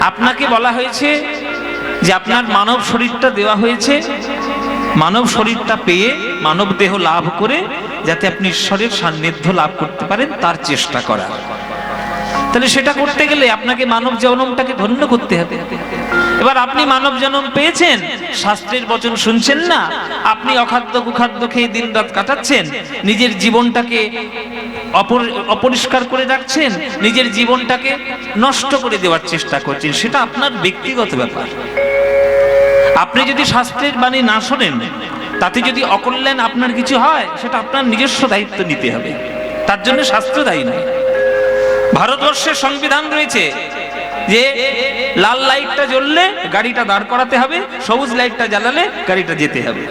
আপনাকে বলা হয়েছে যে আপনার মানব শরীরটা দেওয়া হয়েছে, মানব শরীরটা পেয়ে মানব দেহ লাভ করে যাতে আপনি ঈশ্বরের সান্নিধ্য লাভ করতে পারেন তার চেষ্টা করা। তাহলে সেটা করতে গেলে আপনাকে মানব জন্মটাকে ধন্য করতে হবে। এবার আপনি মানব জন্ম পেয়েছেন, শাস্ত্রের বচন শুনছেন না, আপনি অখাদ্য কুখাদ্য খেয়ে দিন রাত কাটাচ্ছেন, নিজের জীবনটাকে অপরিষ্কার করে রাখছেন, নিজের জীবনটাকে নষ্ট করে দেওয়ার চেষ্টা করছেন, সেটা আপনার ব্যক্তিগত ব্যাপার। আপনি যদি শাস্ত্রের বাণী না শোনেন, তাতে যদি অকল্যাণ আপনার কিছু হয়, সেটা আপনার নিজস্ব দায়িত্ব নিতে হবে, তার জন্য শাস্ত্র দায়ী নয়। ভারতবর্ষের সংবিধান রয়েছে যে লাল লাইটটা জ্বললে গাড়িটা দাঁড় করাতে হবে, সবুজ লাইটটা জ্বালালে গাড়িটা যেতে হবে।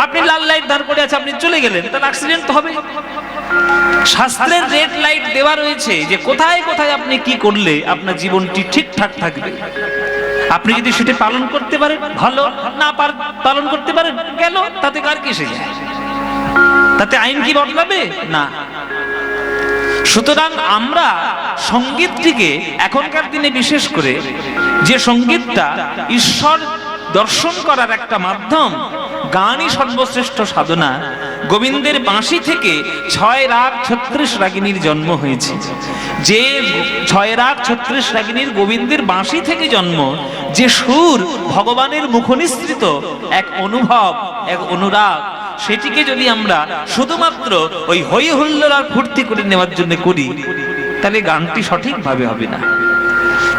আপনি লাল লাইট দাঁড় করে আছে, আপনি চলে গেলেন, তাহলে অ্যাক্সিডেন্ট তো হবে। শাস্ত্রের রেড লাইট দেওয়া রয়েছে যে কোথায় কোথায় আপনি কি করলে আপনার জীবনটি ঠিকঠাক থাকবে। আপনি যদি সেটা পালন করতে পারেন ভালো, না পালন করতে পারেন গেল, তাতে কার কি এসে যায়? তাতে আইন কি বদলাবে? না। সুতরাং আমরা সঙ্গীতটিকে এখনকার দিনে বিশেষ করে, যে সঙ্গীতটা ঈশ্বর দর্শন করার একটা মাধ্যম, গানই সর্বশ্রেষ্ঠ সাধনা। গোবিন্দের বাঁশি থেকে 6 রাগ 36 রাগিনীর জন্ম হয়েছে। যে 6 রাগ 36 রাগিনীর গোবিন্দের বাঁশি থেকে জন্ম, যে সুর ভগবানের মুখনিসৃত এক অনুভব, এক অনুরাগ, সেটিকে যদি আমরা শুধুমাত্র ওই হই হুল্লোড় আর ফুর্তি করে নেওয়ার জন্য করি, তাহলে গানটি সঠিকভাবে হবে না।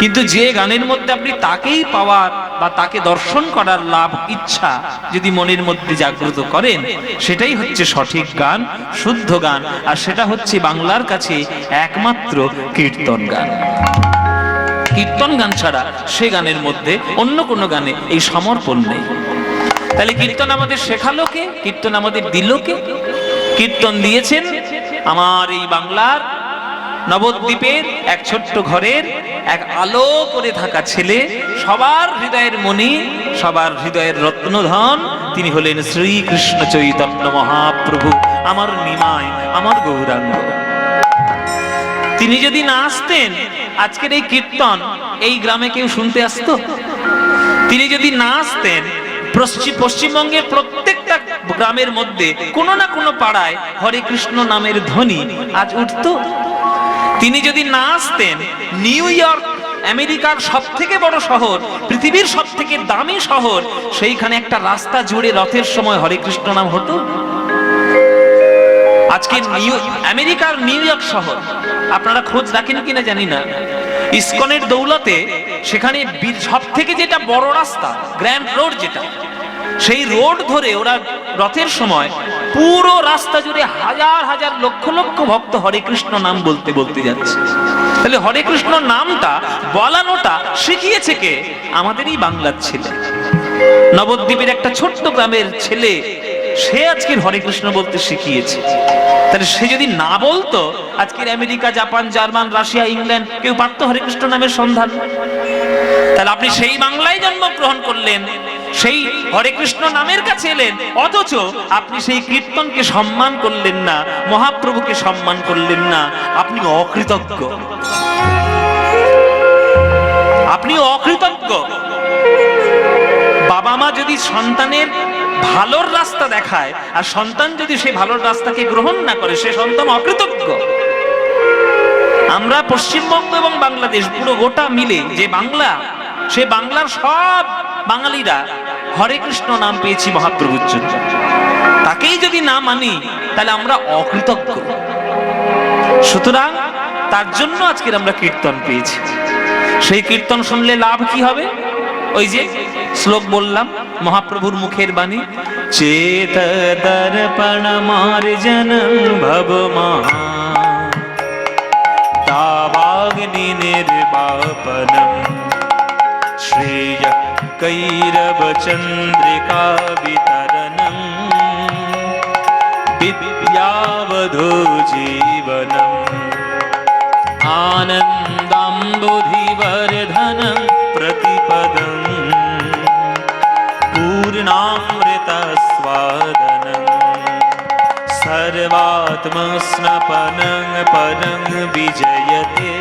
কিন্তু যে গানের মধ্যে আপনি তাকেই পাওয়ার বা তাকে দর্শন করার লাভ ইচ্ছা যদি মনের মধ্যে জাগ্রত করেন, সেটাই হচ্ছে সঠিক গান, শুদ্ধ গান। আর সেটা হচ্ছে বাংলার কাছে একমাত্র কীর্তন গান। কীর্তন গান ছাড়া সে গানের মধ্যে অন্য কোনো গানে এই সমর্পণ নেই। তাহলে কীর্তন আমাদের শেখালো কে? কীর্তন আমাদের দিল কে? কীর্তন দিয়েছেন আমার এই বাংলার নবদ্বীপের এক ছোট্ট ঘরের এক আলো করে থাকা ছেলে, সবার হৃদয়ের মণি, সবার হৃদয়ের রত্নধন, তিনি হলেন শ্রীকৃষ্ণ চৈতন্য মহাপ্রভু, আমার নিমাই, আমার গৌরাঙ্গ। তিনি যদি না আসতেন, আজকের এই কীর্তন এই গ্রামে কেউ শুনতে আসতো? তিনি যদি না আসতেন, পশ্চিমবঙ্গের প্রত্যেকটা গ্রামের মধ্যে কোনো না কোনো পাড়ায় হরে কৃষ্ণ নামের ধ্বনি আজ উঠত। তিনি যদি না আসতেন, নিউ ইয়র্ক আমেরিকার সব থেকে বড় শহর, পৃথিবীর সব থেকে দামি শহর, সেইখানে একটা রাস্তা জুড়ে রথের সময় হরে কৃষ্ণ নাম হতো। আজকে আমেরিকার নিউ ইয়র্ক শহর, আপনারা খোঁজ রাখেন কিনা জানি না, ইসকনের দৌলতে সেখানে সব থেকে যেটা বড় রাস্তা, গ্র্যান্ড রোড যেটা, সেই রোড ধরে ওরা রথের সময় পুরো রাস্তা জুড়ে হাজার হাজার লক্ষ লক্ষ ভক্ত হরে কৃষ্ণ নাম বলতে বলতে যাচ্ছে। তাহলে হরে কৃষ্ণ নামটা বলানোটা শিখিয়েছে কে? আমাদেরই বাংলার ছেলে, নবদ্বীপের একটা ছোট্ট গ্রামের ছেলে, সে আজকের হরে কৃষ্ণ বলতে শিখিয়েছে। তাহলে সে যদি না বলতো, আজকের America, Japan, German, Russia, England কেউ পারত হরে কৃষ্ণ নামের সন্ধান? তাহলে আপনি সেই বাংলায় জন্মগ্রহণ করলেন, সেই হরে কৃষ্ণ নামের কাছে এলেন, অথচ আপনি সেই কীর্তনকে সম্মান করলেন না, মহাপ্রভুকে সম্মান করলেন না। আপনি অকৃতজ্ঞ, আপনি অকৃতজ্ঞ। বাবা মা যদি সন্তানের ভালোর রাস্তা দেখায় আর সন্তান যদি সেই ভালোর রাস্তাকে গ্রহণ না করে, সে সন্তান অকৃতজ্ঞ। আমরা পশ্চিমবঙ্গ এবং বাংলাদেশ পুরো গোটা মিলে যে বাংলা, সে বাংলার সব বাঙালিরা হরে কৃষ্ণ নাম পেয়েছি মহাপ্রভুর জন্য। তাকেই যদি না মানি, তাহলে আমরা অকৃতজ্ঞ। সুতরাং তার জন্য আজকের আমরা কীর্তন পেয়েছি। সেই কীর্তন শুনলে লাভ কি হবে? ওই যে শ্লোক বললাম, মহাপ্রভুর মুখের বাণী, চেত দর্পণ মার্জনং ভবমা তাবাগ্নি নির্বাপনম শ্রেয় কৈরব চন্দ্রিকা বিতরণম বিদ্যাবধূ জীবনম আনন্দাম্বুধিবর্ধনম প্রতিপদম पूर्णामृतस्वादनं सर्वात्मस्नपनं परं विजयते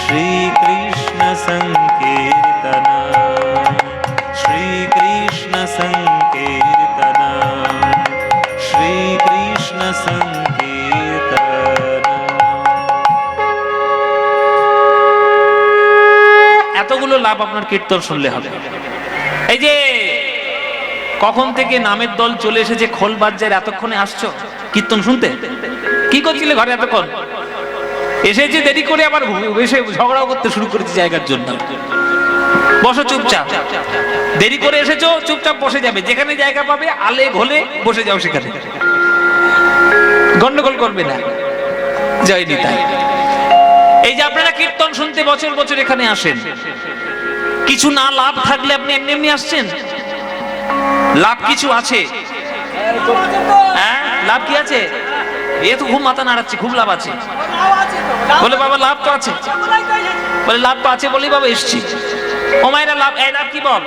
श्रीकृष्ण এতগুলো লাভ আপনার কীর্তন শুনলে হবে। এই যে কখন থেকে নামের দল চলে এসেছে খোল বাজার, এতক্ষণে আসছো কীর্তন শুনতে? কি করছিলে ঘরে এতক্ষণ? এসেছে দেরি করে, আবার এসে ঝগড়াও করতে শুরু করেছে জায়গার জন্য। বসো চুপচাপ, দেরি করে এসেছো চুপচাপ বসে যাবে, যেখানে জায়গা পাবে আলে ঘোলে বসে যাও, সেখানে গন্ডগোল করবে না। জয় নিতাই। এই যে আপনারা কীর্তন শুনতে বছর বছর এখানে আসেন, কিছু না লাভ থাকলে আপনি এমনি এমনি আসছেন? লাভ কিছু আছে? হ্যাঁ, লাভ কি আছে? এ তো খুব মাথা নাড়াচ্ছে, খুব লাভ আছে বলে বাবা, লাভ তো আছে বলে, লাভ তো আছে বলেই বাবা এসছি। ও মায়েরা, লাভ, এই লাভ কি বল,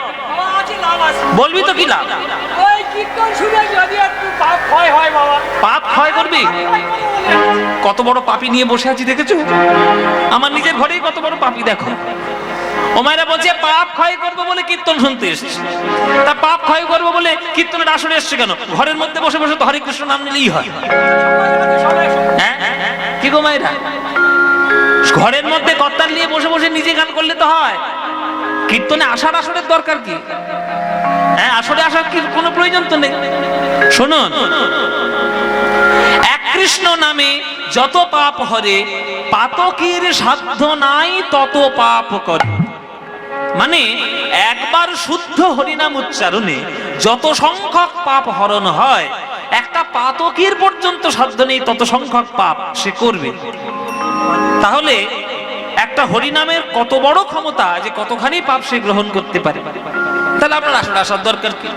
বলবি তো কি লাভ? পাপ ক্ষয় করবি? কত বড় পাপী নিয়ে বসে আছি দেখেছো? আমার নিজের ঘরেই কত বড় পাপী দেখো। ও মায়েরা বলছে পাপ ক্ষয় করবো বলে কীর্তন শুনতে এসেছে। তা পাপ ক্ষয় করবো বলে কীর্তনের আসরে এসছে কেন? ঘরের মধ্যে বসে বসে তো হরে কৃষ্ণ নাম নিলেই হয়। হ্যাঁ কি গো মায়েরা, ঘরের মধ্যে কর্তাল নিয়ে বসে বসে নিজে গান করলে তো হয়? কীর্তনে আসার আসরের দরকার কি? হ্যাঁ, আসরে আসার কি কোনো প্রয়োজন তো নেই। শুনুন, এক কৃষ্ণ নামে যত পাপ হরে, পাতকের সাধ্য নাই তত পাপ করে। মানে একবার শুদ্ধ হরিনাম উচ্চারণে যত সংখ্যক পাপ হরণ হয়, একটা পাতকের পর্যন্ত সাধ্য নেই তত সংখ্যক পাপ সে করবে। তাহলে একটা হরিনামের কত বড় ক্ষমতা, যে কতখানি পাপ সে গ্রহণ করতে পারে। তাহলে আপনার আসলে আসার দরকার কি?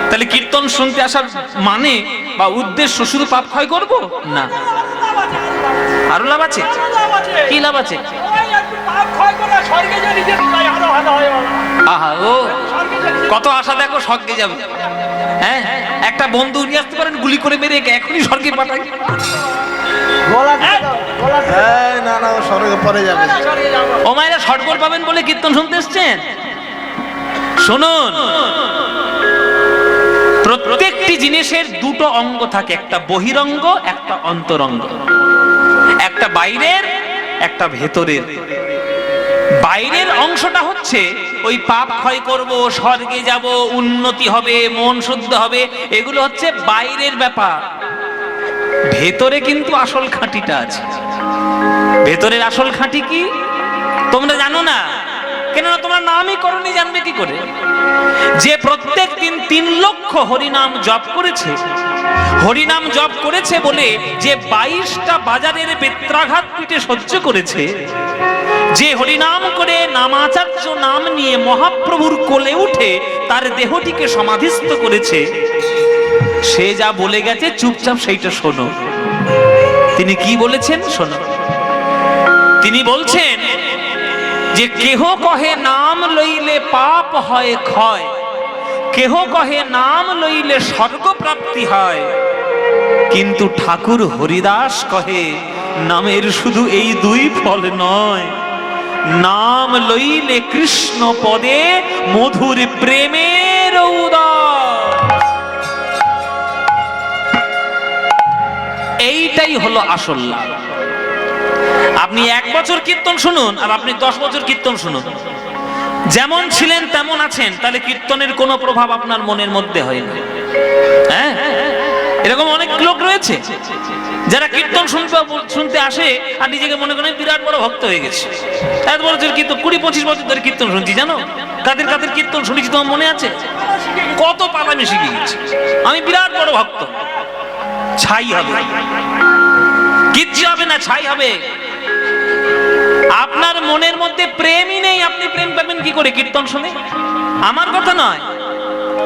তাহলে কীর্তন শুনতে আসার মানে বা উদ্দেশ্য শুধু পাপ ক্ষয় করব না, আরো লাভ আছে। কি লাভ আছে? আহা, ও কত আশা দেখো, স্বর্গে যাবে। হ্যাঁ, একটা বন্ধু নিয়ে আসতে পারেন, গুলি করে মেরে এখনই স্বর্গে পাঠাই। ও মায়েরা, স্বর্গ পাবেন বলে কীর্তন শুনতে এসছেন? শুনুন, প্রত্যেকটি জিনিসের দুটো অঙ্গ থাকে, একটা বহিরঙ্গ, একটা অন্তরঙ্গ, একটা বাইরের, একটা ভেতরের। বাইরের অংশটা হচ্ছে ওই পাপ ক্ষয় করব, স্বর্গে যাব, উন্নতি হবে, মন শুদ্ধ হবে, এগুলো হচ্ছে বাইরের ব্যাপার। ভেতরে কিন্তু আসল খাঁটিটা আছে। ভেতরের আসল খাঁটি কি তোমরা জানো না? কেননা তোমরা নামই করনি, জানবে কি করে? যে প্রত্যেক দিন 3 লক্ষ হরিনাম জপ করেছে, হরিনাম জপ করেছে বলে যে 22টা বাজারের বেত্রাঘাত পিঠে সহ্য করেছে, যে হরিনাম করে নামাচার্য নাম নিয়ে মহাপ্রভুর কোলে উঠে তার দেহটিকে সমাধিস্থ করেছে, সে যা বলে গেছে চুপচাপ সেইটা শোনো। তিনি কি বলেছেন শোনো। তিনি বলছেন যে কেহ কহে নাম লইলে পাপ হয় ক্ষয়, কেহ কহে নাম লইলে স্বর্গ প্রাপ্তি হয়, কিন্তু ঠাকুর হরিদাস কহে নামের শুধু এই 2 ফল নয়, নাম লইলে কৃষ্ণ পদে মধুর প্রেমের উদয়। এইটাই হলো আসল লাভ। আপনি 1 বছর কীর্তন শুনুন আর আপনি 10 বছর কীর্তন শুনুন, যেমন ছিলেন তেমন আছেন, তাহলে কীর্তনের কোনো প্রভাব আপনার মনের মধ্যে হয় না। হ্যাঁ, এরকম অনেক লোক রয়েছে যারা কীর্তন শুনতে আসে আর নিজেকে মনে করেন বিরাট বড় ভক্ত হয়ে গেছে। এত বড় কীর্তন 20-25 বছর ধরে কীর্তন শুনছি, জানো কাদের কাদের কীর্তন শুনেছি তোমার মনে আছে? কত পালামি শিখে গেছি, আমি বিরাট বড় ভক্ত। ছাই হবে, কিচ্ছু হবে না, ছাই হবে। আপনার মনের মধ্যে প্রেমই নেই, আপনি প্রেম পাবেন কি করে কীর্তন শুনে? আমার কথা নয়,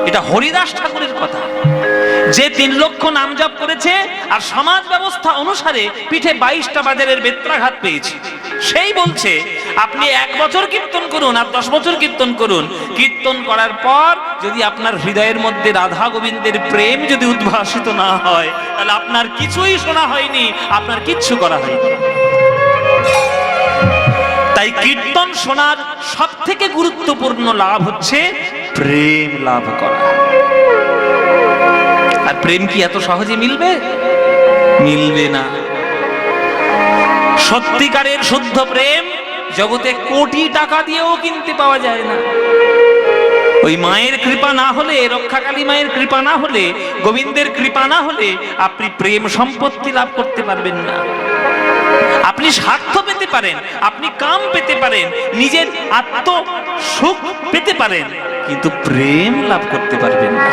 এটা হরিদাস ঠাকুরের কথা। যে 3 লক্ষ নাম জপ করেছে আর সমাজ ব্যবস্থা অনুসারে পিঠে 22টা বাজারের বেত্রাঘাত পেয়েছে, সেই বলছে আপনি 1 বছর কীর্তন করুন আর 10 বছর কীর্তন করুন, কীর্তন করার পর যদি আপনার হৃদয়ের মধ্যে রাধা গোবিন্দের প্রেম যদি উদ্ভাসিত না হয়, তাহলে আপনার কিছুই শোনা হয়নি, আপনার কিচ্ছু করা হয়নি। তাই কীর্তন শোনার সবথেকে গুরুত্বপূর্ণ লাভ হচ্ছে প্রেম লাভ করা। আর প্রেম কি এত সহজে মিলবে? মিলবে না। সত্যিকারের শুদ্ধ প্রেম জগতে কোটি টাকা দিয়েও কিনতে পাওয়া যায় না। ওই মায়ের কৃপা না হলে, রক্ষাকালী মায়ের কৃপা না হলে, গোবিন্দের কৃপা না হলে আপনি প্রেম সম্পত্তি লাভ করতে পারবেন না। আপনি স্বার্থ পেতে পারেন, আপনি কাম পেতে পারেন, নিজের আত্ম সুখ পেতে পারেন, কিন্তু প্রেম লাভ করতে পারবেন না।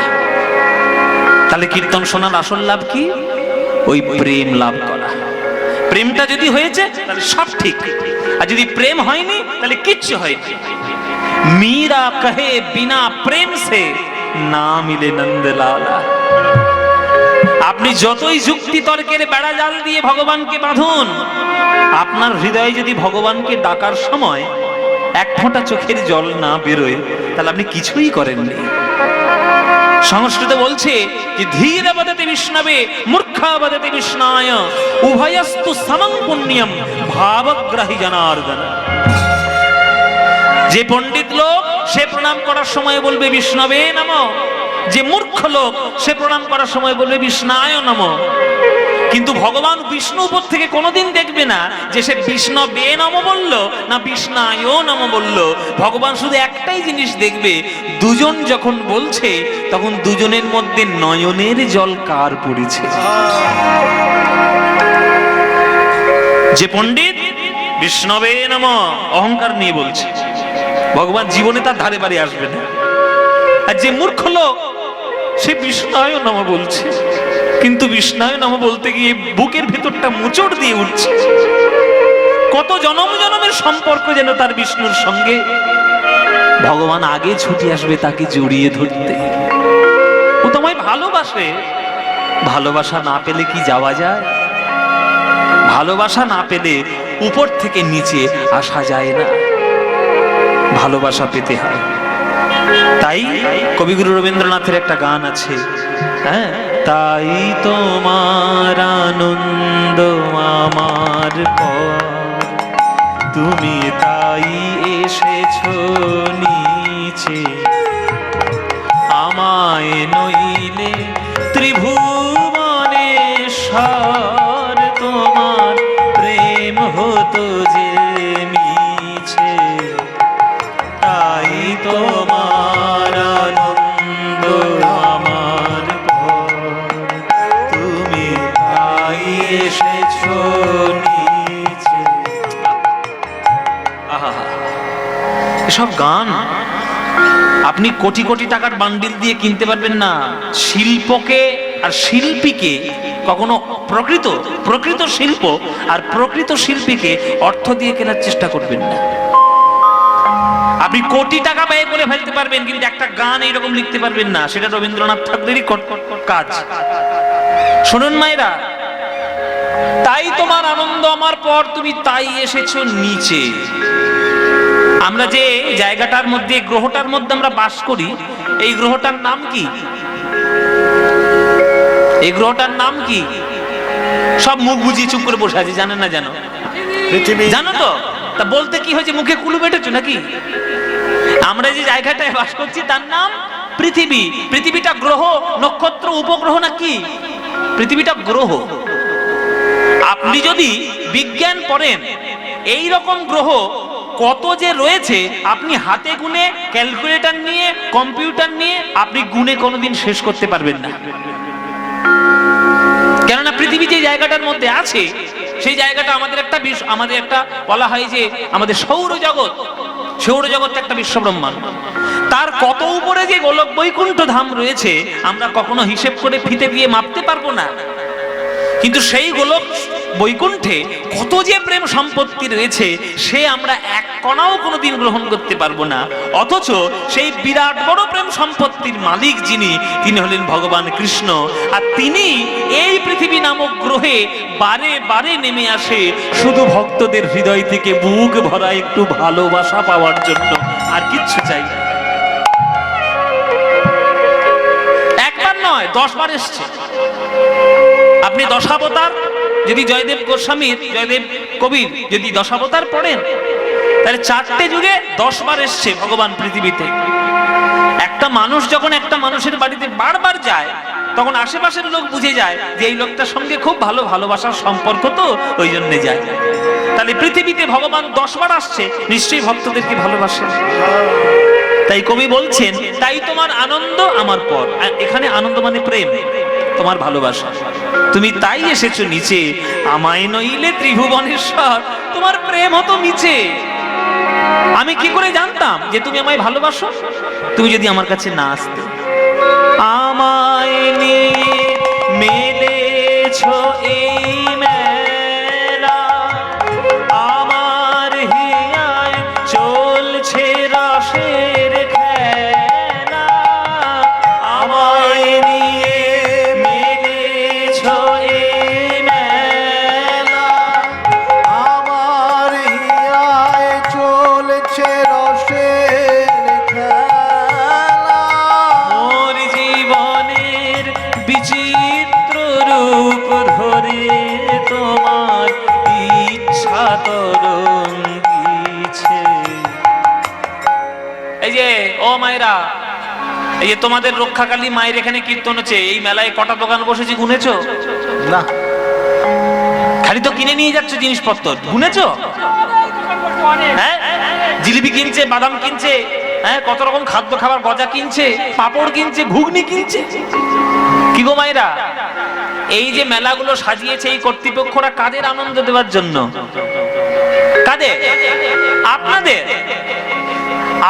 তাহলে কীর্তন শোনার আসল লাভ কি? ওই প্রেম লাভ করা। প্রেমটা যদি হয়েছে তাহলে সব ঠিক, আর যদি প্রেম হয়নি তাহলে কিচ্ছু হয়নি। মীরা কহে বিনা প্রেম সে না মিলে নন্দলালা। আপনি যতই যুক্তি তর্কের বেড়া জাল দিয়ে ভগবানকে বাঁধুন, আপনার হৃদয়ে যদি ভগবানকে ডাকার সময় এক ফোঁটা চোখের জল না বেরোয়, তাহলে আপনি কিছুই করেননি। সংস্কৃত বলছে যে ধীর বদতে বিষ্ণবে মূর্খা বদতে বিষ্ণায় উভয়স্তু সমং পুণ্যম ভাবগ্রাহী জনার্দন। যে পণ্ডিত লোক সে প্রণাম করার সময় বলবে বিষ্ণবে নমঃ, যে মূর্খ লোক সে প্রণাম করার সময় বলবে বিষ্ণায় নমঃ। কিন্তু ভগবান বিষ্ণু উপর থেকে কোনোদিন দেখবে না যে সে বিষ্ণবে নমঃ বলল না বিষ্ণায় নমঃ বলল। ভগবান শুধু একটাই জিনিস দেখবে, দুজন যখন বলছে তখন দুজনের মধ্যে নয়নের জল কার পড়েছে। যে পণ্ডিত বিষ্ণবে নমঃ অহংকার নিয়ে বলছে, ভগবান জীবনে তার ধারে বাড়ি আসবে না। আর যে মূর্খ লোক সে বিষ্ণায় নমঃ বলছে, কিন্তু বিষ্ণায় নমঃ বলতে গিয়ে বুকের ভেতরটা মোচড় দিয়ে উঠছে। কত জনম জনমের সম্পর্ক যেন তার বিষ্ণুর সঙ্গে। ভগবান আগে ছুটে আসবে তাকে জড়িয়ে ধরতে। ও তোমায় ভালোবাসে। ভালোবাসা না পেলে কি যাওয়া যায়? ভালোবাসা না পেলে উপর থেকে নিচে আসা যায় না, ভালোবাসা পেতে হয়। তাই কবিগুরু রবীন্দ্রনাথের একটা গান আছে, হ্যাঁ, তাই তোমার আনন্দ আমার পর, তুমি তাই এসেছো নিচে, আমায় নইলে ত্রিভুবনেশ্বর তোমার প্রেম হতো যে মিছে, তাই তোমার আনন্দ আমার পর, তুমি তাই এসেছো নিচে। আহা, এসব গান আপনি কোটি কোটি টাকার বান্ডিল দিয়ে কিনতে পারবেন না। শিল্পকে আর শিল্পীকে কখনো প্রকৃত শিল্প আর প্রকৃত শিল্পীকে অর্থ দিয়ে কেনার চেষ্টা করবেন না। আপনি কোটি টাকা ব্যয় করে ফেলতে পারবেন, কিন্তু একটা গান এইরকম লিখতে পারবেন না। সেটা রবীন্দ্রনাথ ঠাকুরেরই কাজ। শুনুন মায়েরা, তাই তোমার আনন্দ আমার পর, তুমি তাই এসেছো নিচে। আমরা যে জায়গাটার মধ্যে, গ্রহটার মধ্যে আমরা বাস করি, এই গ্রহটার নাম কি? এই গ্রহটার নাম কি? সব মুখ বুঝিয়ে চুপ করে বসে আছে, জানেন না? জানো? পৃথিবী। জানো তো? তা বলতে কি হয়েছে, মুখে কুলু বেটেছো নাকি? আমরা যে জায়গাটায় বাস করছি তার নাম পৃথিবী। পৃথিবীটা গ্রহ, নক্ষত্র, উপগ্রহ নাকি? পৃথিবীটা গ্রহ। আপনি যদি বিজ্ঞান পড়েন, এই রকম গ্রহ কত যে রয়েছে আপনি হাতে গুনে, ক্যালকুলেটর নিয়ে, কম্পিউটার নিয়ে আপনি গুনে কোনোদিন শেষ করতে পারবেন না। কেননা পৃথিবী যে জায়গাটার মধ্যে আছে সেই জায়গাটা আমাদের একটা বলা হয় যে আমাদের সৌরজগৎ। সৌরজগৎ একটা বিশ্বব্রহ্মাণ্ড। তার কত উপরে যে গোলক বৈকুণ্ঠ ধাম রয়েছে আমরা কখনো হিসেব করে ফিতে দিয়ে মাপতে পারবো না। কিন্তু সেই গোলক বৈকুণ্ঠে কত যে প্রেম সম্পত্তি রয়েছে সে আমরা এক কণাও কোনোদিন গ্রহণ করতে পারবো না। অথচ সেই বিরাট বড় প্রেম সম্পত্তির মালিক যিনি, তিনি হলেন ভগবান কৃষ্ণ। আর তিনি এই পৃথিবী নামক গ্রহে বারে বারে নেমে আসে শুধু ভক্তদের হৃদয় থেকে বুক ভরা একটু ভালোবাসা পাওয়ার জন্য, আর কিচ্ছু চাই না। একবার নয়, 10 বার এসছে। আপনি দশাবতার যদি জয়দেব গোস্বামীর, জয়দেব কবির যদি দশাবতার পড়েন, তাহলে 4টে যুগে 10 বার এসছে ভগবান পৃথিবীতে। একটা মানুষ যখন একটা মানুষের বাড়িতে বারবার যায় তখন আশেপাশের লোক বুঝে যায় যে এই লোকটার সঙ্গে খুব ভালো ভালোবাসার সম্পর্ক, তো ওই জন্য যায়। তাহলে পৃথিবীতে ভগবান 10 বার আসছে, নিশ্চয়ই ভক্তদেরকে ভালোবাসে। তাই কবি বলছেন, তাই তোমার আনন্দ আমার পর। এখানে আনন্দ মানে প্রেম, তোমার ভালোবাসা। তুমি তাই এসেছো নিচে, আমায় নইলে ত্রিভুবনেশ্বর। তোমার প্রেম হতো নিচে। আমি কি করে জানতাম যে তুমি আমায় ভালোবাসো? তুমি যদি আমার কাছে না আসতে। আমায় নিয়ে মেলেছো এই মেলা, আমার হিয়ায় চলছে রসের খেলা। আমায় নিয়ে মেলেছো এই মেলা, আমার হিয়ায় চলছে রসের খেলা। মোর জীবনের বিচিত্র রূপ ধরে তোমার ইচ্ছা তরঙ্গিছে। এই যে ও মায়েরা, এই যে তোমাদের রক্ষাকালী মায়ের এখানে কীর্তন হচ্ছে, এই মেলায় কটা দোকান বসেছে গুনেছো? না, খালি তো কিনে নিয়ে যাচ্ছ জিনিসপত্র, গুনেছো? হ্যাঁ, জিলিপি কিনছে, বাদাম কিনছে, হ্যাঁ, কত রকম খাদ্য খাবার, গজা কিনছে, পাপড় কিনছে, ঘুগনি কিনছে। কি গো মায়েরা, এই যে মেলাগুলো সাজিয়েছে এই কর্তৃপক্ষরা কাদের আনন্দ দেওয়ার জন্য? কাদের? আপনাদের।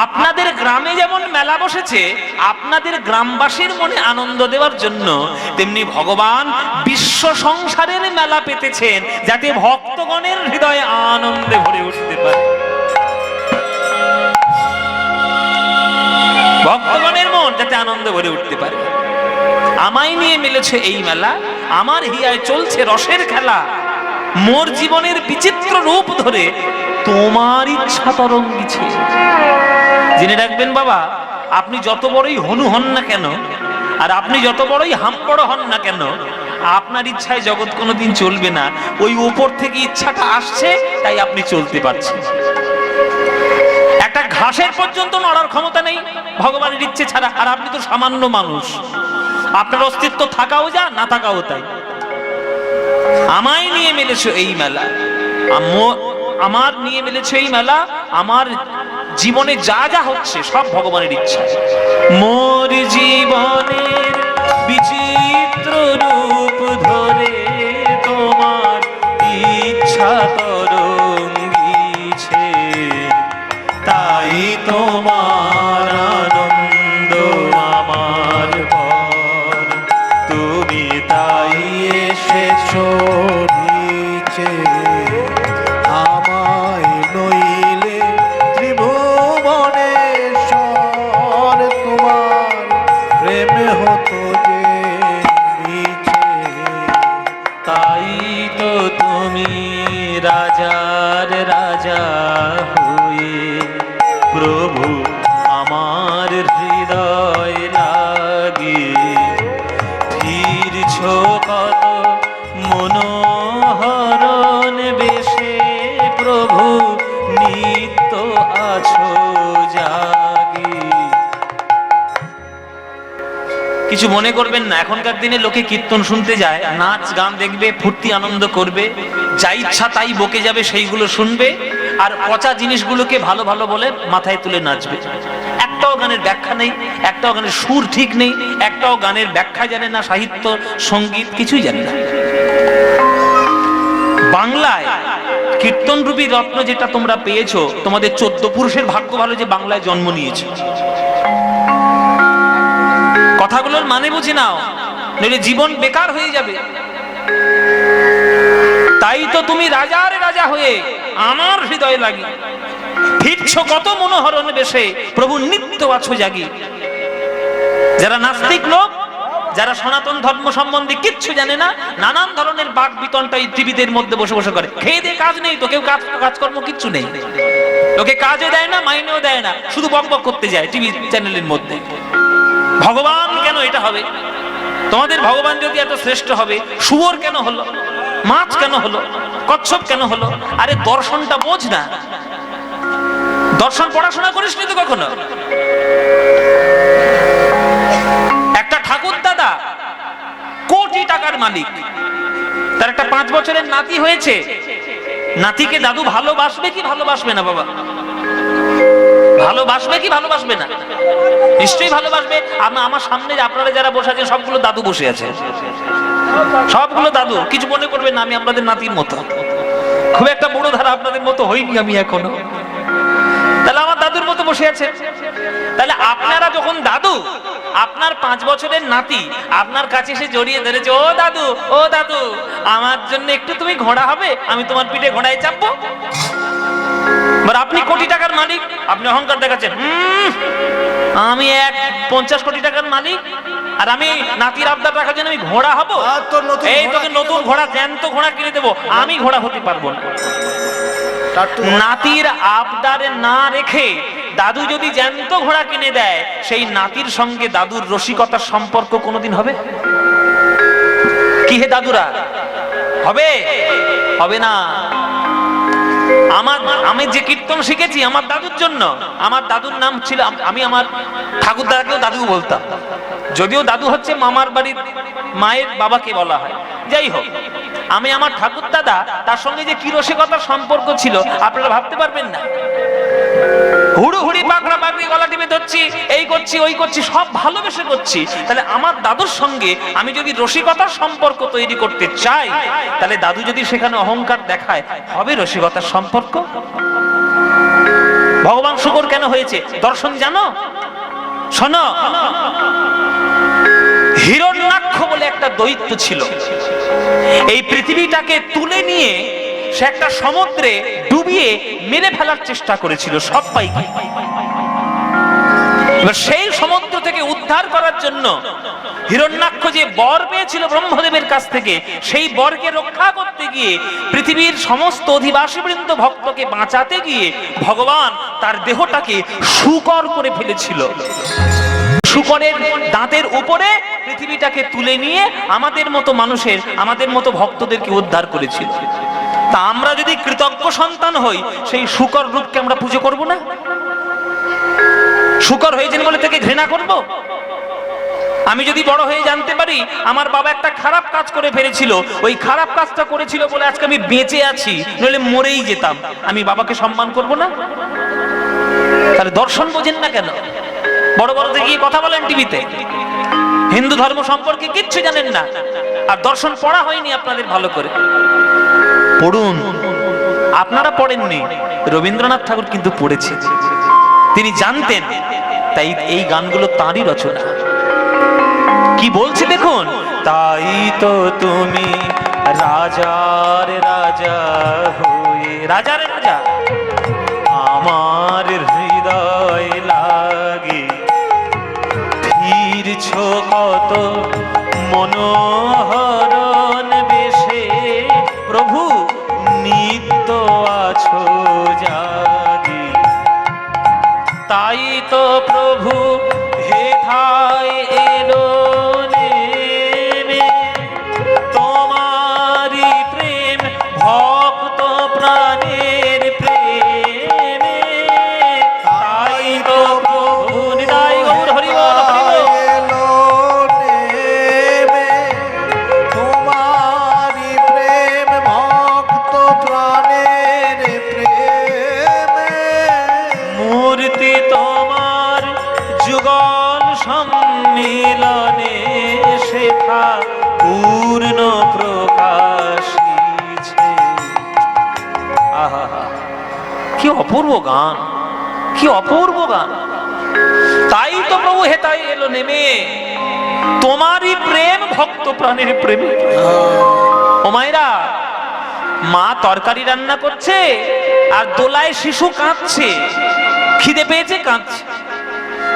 আপনাদের গ্রামে যেমন মেলা বসেছে আপনাদের গ্রামবাসীর মনে আনন্দ দেওয়ার জন্য, তেমনি ভগবান বিশ্ব সংসারের মেলা পেতেছেন যাতে ভক্তগণের হৃদয়ে আনন্দে ভরে উঠতে পারে। ভক্তগণের মন যাতে আনন্দে ভরে উঠতে পারে। আমায় নিয়ে মিলেছে এই মেলা, আমার হিয়ায় চলছে রসের খেলা। মোর জীবনের বিচিত্র রূপ ধরে তোমার ইচ্ছা তরঙ্গিছে। জেনে রাখবেন বাবা, আপনি যত বড়ই হনু হন না কেন, আর আপনি যত বড়ই হাম্বড় হন না কেন, আপনার ইচ্ছায় জগৎ কোনোদিন চলবে না। ওই উপর থেকে ইচ্ছাটা আসছে, তাই আপনি চলতে পারছেন। একটা ঘাসের পর্যন্ত নড়ার ক্ষমতা নেই ভগবানের ইচ্ছে ছাড়া, আর আপনি তো সামান্য মানুষ। আপনার অস্তিত্ব থাকাও যা, না থাকাও তাই। আমায় নিয়ে মেলেছো এই মেলা, আমার নিয়ে মেলেছো এই মেলা, আমার জীবনে যা যা হচ্ছে সব ভগবানের ইচ্ছা। মোর জীবনের বিচিত্র রূপ ধরে তোমার ইচ্ছা তরঙ্গিছে, তাই তোমার আনন্দ আমার পর। তুমি তাই এসেছো নিচে, আমায় নইলে ত্রিভুবনেশ্বর। তোমার প্রেম হতো যে নিচে, তাই তো তুমি রাজার রাজা হয়ে প্রভু আমার হৃদয় লাগি ফিরছ কত মনোহরণ বেশে। প্রভু নিত্য আছো জাগি। কিছু মনে করবেন না, এখনকার দিনে লোকে কীর্তন শুনতে যায়, নাচ গান দেখবে, ফুর্তি আনন্দ করবে, যা ইচ্ছা তাই বকে যাবে, সেইগুলো শুনবে, আর পচা জিনিসগুলোকে ভালো ভালো বলে মাথায় তুলে নাচবে। একটাও গানের ব্যাখ্যা নেই, একটাও গানের সুর ঠিক নেই, একটাও গানের ব্যাখ্যা জানে না, সাহিত্য সঙ্গীত কিছুই জানে না। বাংলায় কীর্তন রূপী রত্ন যেটা তোমরা পেয়েছো, তোমাদের 14 পুরুষের ভাগ্য ভালো যে বাংলায় জন্ম নিয়েছে। কথাগুলোর মানে বুঝে নাও, নইলে জীবন বেকার হয়ে যাবে। তাই তো তুমি রাজার রাজা হয়ে আমার হৃদয় লাগি ফিরছ কত মনোহরণ বেশে। প্রভু নিত্য আছো জাগি। যারা নাস্তিক লোক, যারা সনাতন ধর্ম সম্বন্ধে কিচ্ছু জানে না, নানান ধরনের বাক বিতনটা এই টিভিদের মধ্যে বসে বসে করে। খেয়ে দিয়ে কাজ নেই তো, কেউ কাজকর্ম কিচ্ছু নেই, লোকে কাজে দেয় না, মাইনেও দেয় না, শুধু বক বক করতে যায় টিভি চ্যানেলের মধ্যে। ভগবান কেন এটা হবে? তোমাদের ভগবান যদি এত শ্রেষ্ঠ হবে, শুয়োর কেন হলো, মাছ কেন হলো, কচ্ছপ কেন হলো? আরে দর্শনটা বোঝ না। দর্শন পড়াশোনা করিস নি তো কখনো? একটা ঠাকুর দাদা মালিক, তার একটা 5 বছরের নাতি হয়েছে। নাতিকে দাদু ভালোবাসবে কি ভালোবাসবে না বাবা? ভালোবাসবে কি ভালোবাসবে না? নিশ্চয়ই ভালোবাসবে। আমার সামনে আপনারা যারা বসে আছেন সবগুলো দাদু বসে আছে, সবগুলো দাদু। কিছু মনে করবেন না, আমি আপনাদের নাতির মতো, খুব একটা বড় ধারা আপনাদের মতো হইনি আমি এখনো। তাহলে আমার দাদুর মতো বসে আছে। তাহলে আপনারা যখন দাদু, আপনার 5 বছরের নাতি আপনার কাছে এসে জড়িয়ে ধরেছে, ও দাদু, ও দাদু, আমার জন্য একটু তুমি ঘোড়া হবে, আমি তোমার পিঠে ঘোড়ায় চাপবো। আপনি কোটি টাকার মালিক, আপনি অহংকার দেখাচ্ছেন, আমি 50 কোটি টাকার মালিক, আর আমি নাতির আবদার রাখার জন্য আমি ঘোড়া হবো? এই তোকে নতুন ঘোড়া, জ্যান্ত ঘোড়া কিনে দেবো, আমি ঘোড়া হতে পারবো না। নাতির আবদারে না রেখে দাদু যদি জ্যান্ত ঘোড়া কিনে দেয়, সেই নাতির সঙ্গে দাদুর রসিকতার সম্পর্ক কোনোদিন হবে কি? হে দাদুরা, হবে? হবে না। আমি যে কীর্তন শিখেছি আমার দাদুর জন্য, আমার দাদুর নাম ছিল, আমি আমার ঠাকুরদাকেও দাদু বলতাম, যদিও দাদু হচ্ছে মামার বাড়ির মায়ের বাবাকে বলা হয়। যাই হোক, আমি আমার ঠাকুর দাদা, তার সঙ্গে যে কি রসিকতার সম্পর্ক ছিল আপনারা ভাবতে পারবেন না। হুড়ুহুড়ি পাকড়া পাকড়ি গলা টিপে ধরছি, এই করছি ওই করছি, সব ভালোবেসে করছি। তাহলে আমার দাদুর সঙ্গে আমি যদি রসিকতার সম্পর্ক তৈরি করতে চাই, তাহলে দাদু যদি সেখানে অহংকার দেখায়, হবে রসিকতার সম্পর্ক? ভগবান শুকর কেন হয়েছে দর্শন জানো? শোনো, হিরণ্যাক্ষ বলে একটা দৈত্য ছিল, এই পৃথিবীটাকে তুলে নিয়ে সে একটা সমুদ্রে ডুবিয়ে মেরে ফেলার চেষ্টা করেছিল সবাইকে। এবার সেই সমুদ্র থেকে উদ্ধার করার জন্য হিরণ্যাক্ষ যে বর পেয়েছিল ব্রহ্মদেবের কাছ থেকে, সেই বরকে রক্ষা করতে গিয়ে, পৃথিবীর সমস্ত অধিবাসীবৃন্দ ভক্তকে বাঁচাতে গিয়ে ভগবান তার দেহটাকে শূকর করে ফেলেছিল। শূকরের দাঁতের উপরে পৃথিবীটাকে তুলে নিয়ে আমাদের মতো মানুষের, আমাদের মতো ভক্তদেরকে উদ্ধার করেছিল। তা আমরা যদি কৃতজ্ঞ সন্তান হই, সেই শূকর রূপকে আমরা পুজো করব না? শূকর হয়েছেন বলে থেকে ঘৃণা করব? আমি যদি বড় হয়ে জানতে পারি আমার বাবা একটা খারাপ কাজ করে ফেলেছিল, ওই খারাপ কাজটা করেছিল বলে আজকে আমি বেঁচে আছি, নইলে মরেই যেতাম, আমি বাবাকে সম্মান করব না? তাহলে দর্শন বোঝেন না কেন? বড় বড় গিয়ে কথা বলেন টিভিতে, হিন্দু ধর্ম সম্পর্কে কিচ্ছু জানেন না, আর দর্শন পড়া হয়নি আপনাদের ভালো করে। পড়ুন, আপনারা পড়েননি, রবীন্দ্রনাথ ঠাকুর কিন্তু পড়েছে, তিনি জানতেন, তাই এই গানগুলো তাঁরই রচনা। কি বলছে দেখুন, তাই তো তুমি রাজার রাজা হয়ে, রাজার রাজা আমার হৃদয় লাগে, ফিরছো কত মনোহরণ বেশে, প্রভু নিত্য আছো জাগি, তাই তো প্রভু হেথায় এলো নেমে, তোমারি প্রেম ভক্ত প্রাণের প্রেমে, তাই তো প্রভু নিতাই গৌর হরি বল হরি বল। তোমারি প্রেম ভক্ত প্রাণের প্রেমে, মূর্তি তোমার যুগল সম্মিলনে শেখা পূর্ণ প্রকাশিছে। আহা, কি অপূর্ব গান, কি অপূর্ব গান। তাই তো প্রভু হেতায় এলো নেমে, তোমারই প্রেম ভক্ত প্রাণের প্রেমে। ও মায়েরা, মা তরকারি রান্না করছে আর দোলায় শিশু কাঁদছে, খিদে পেয়েছে কাঁদছে,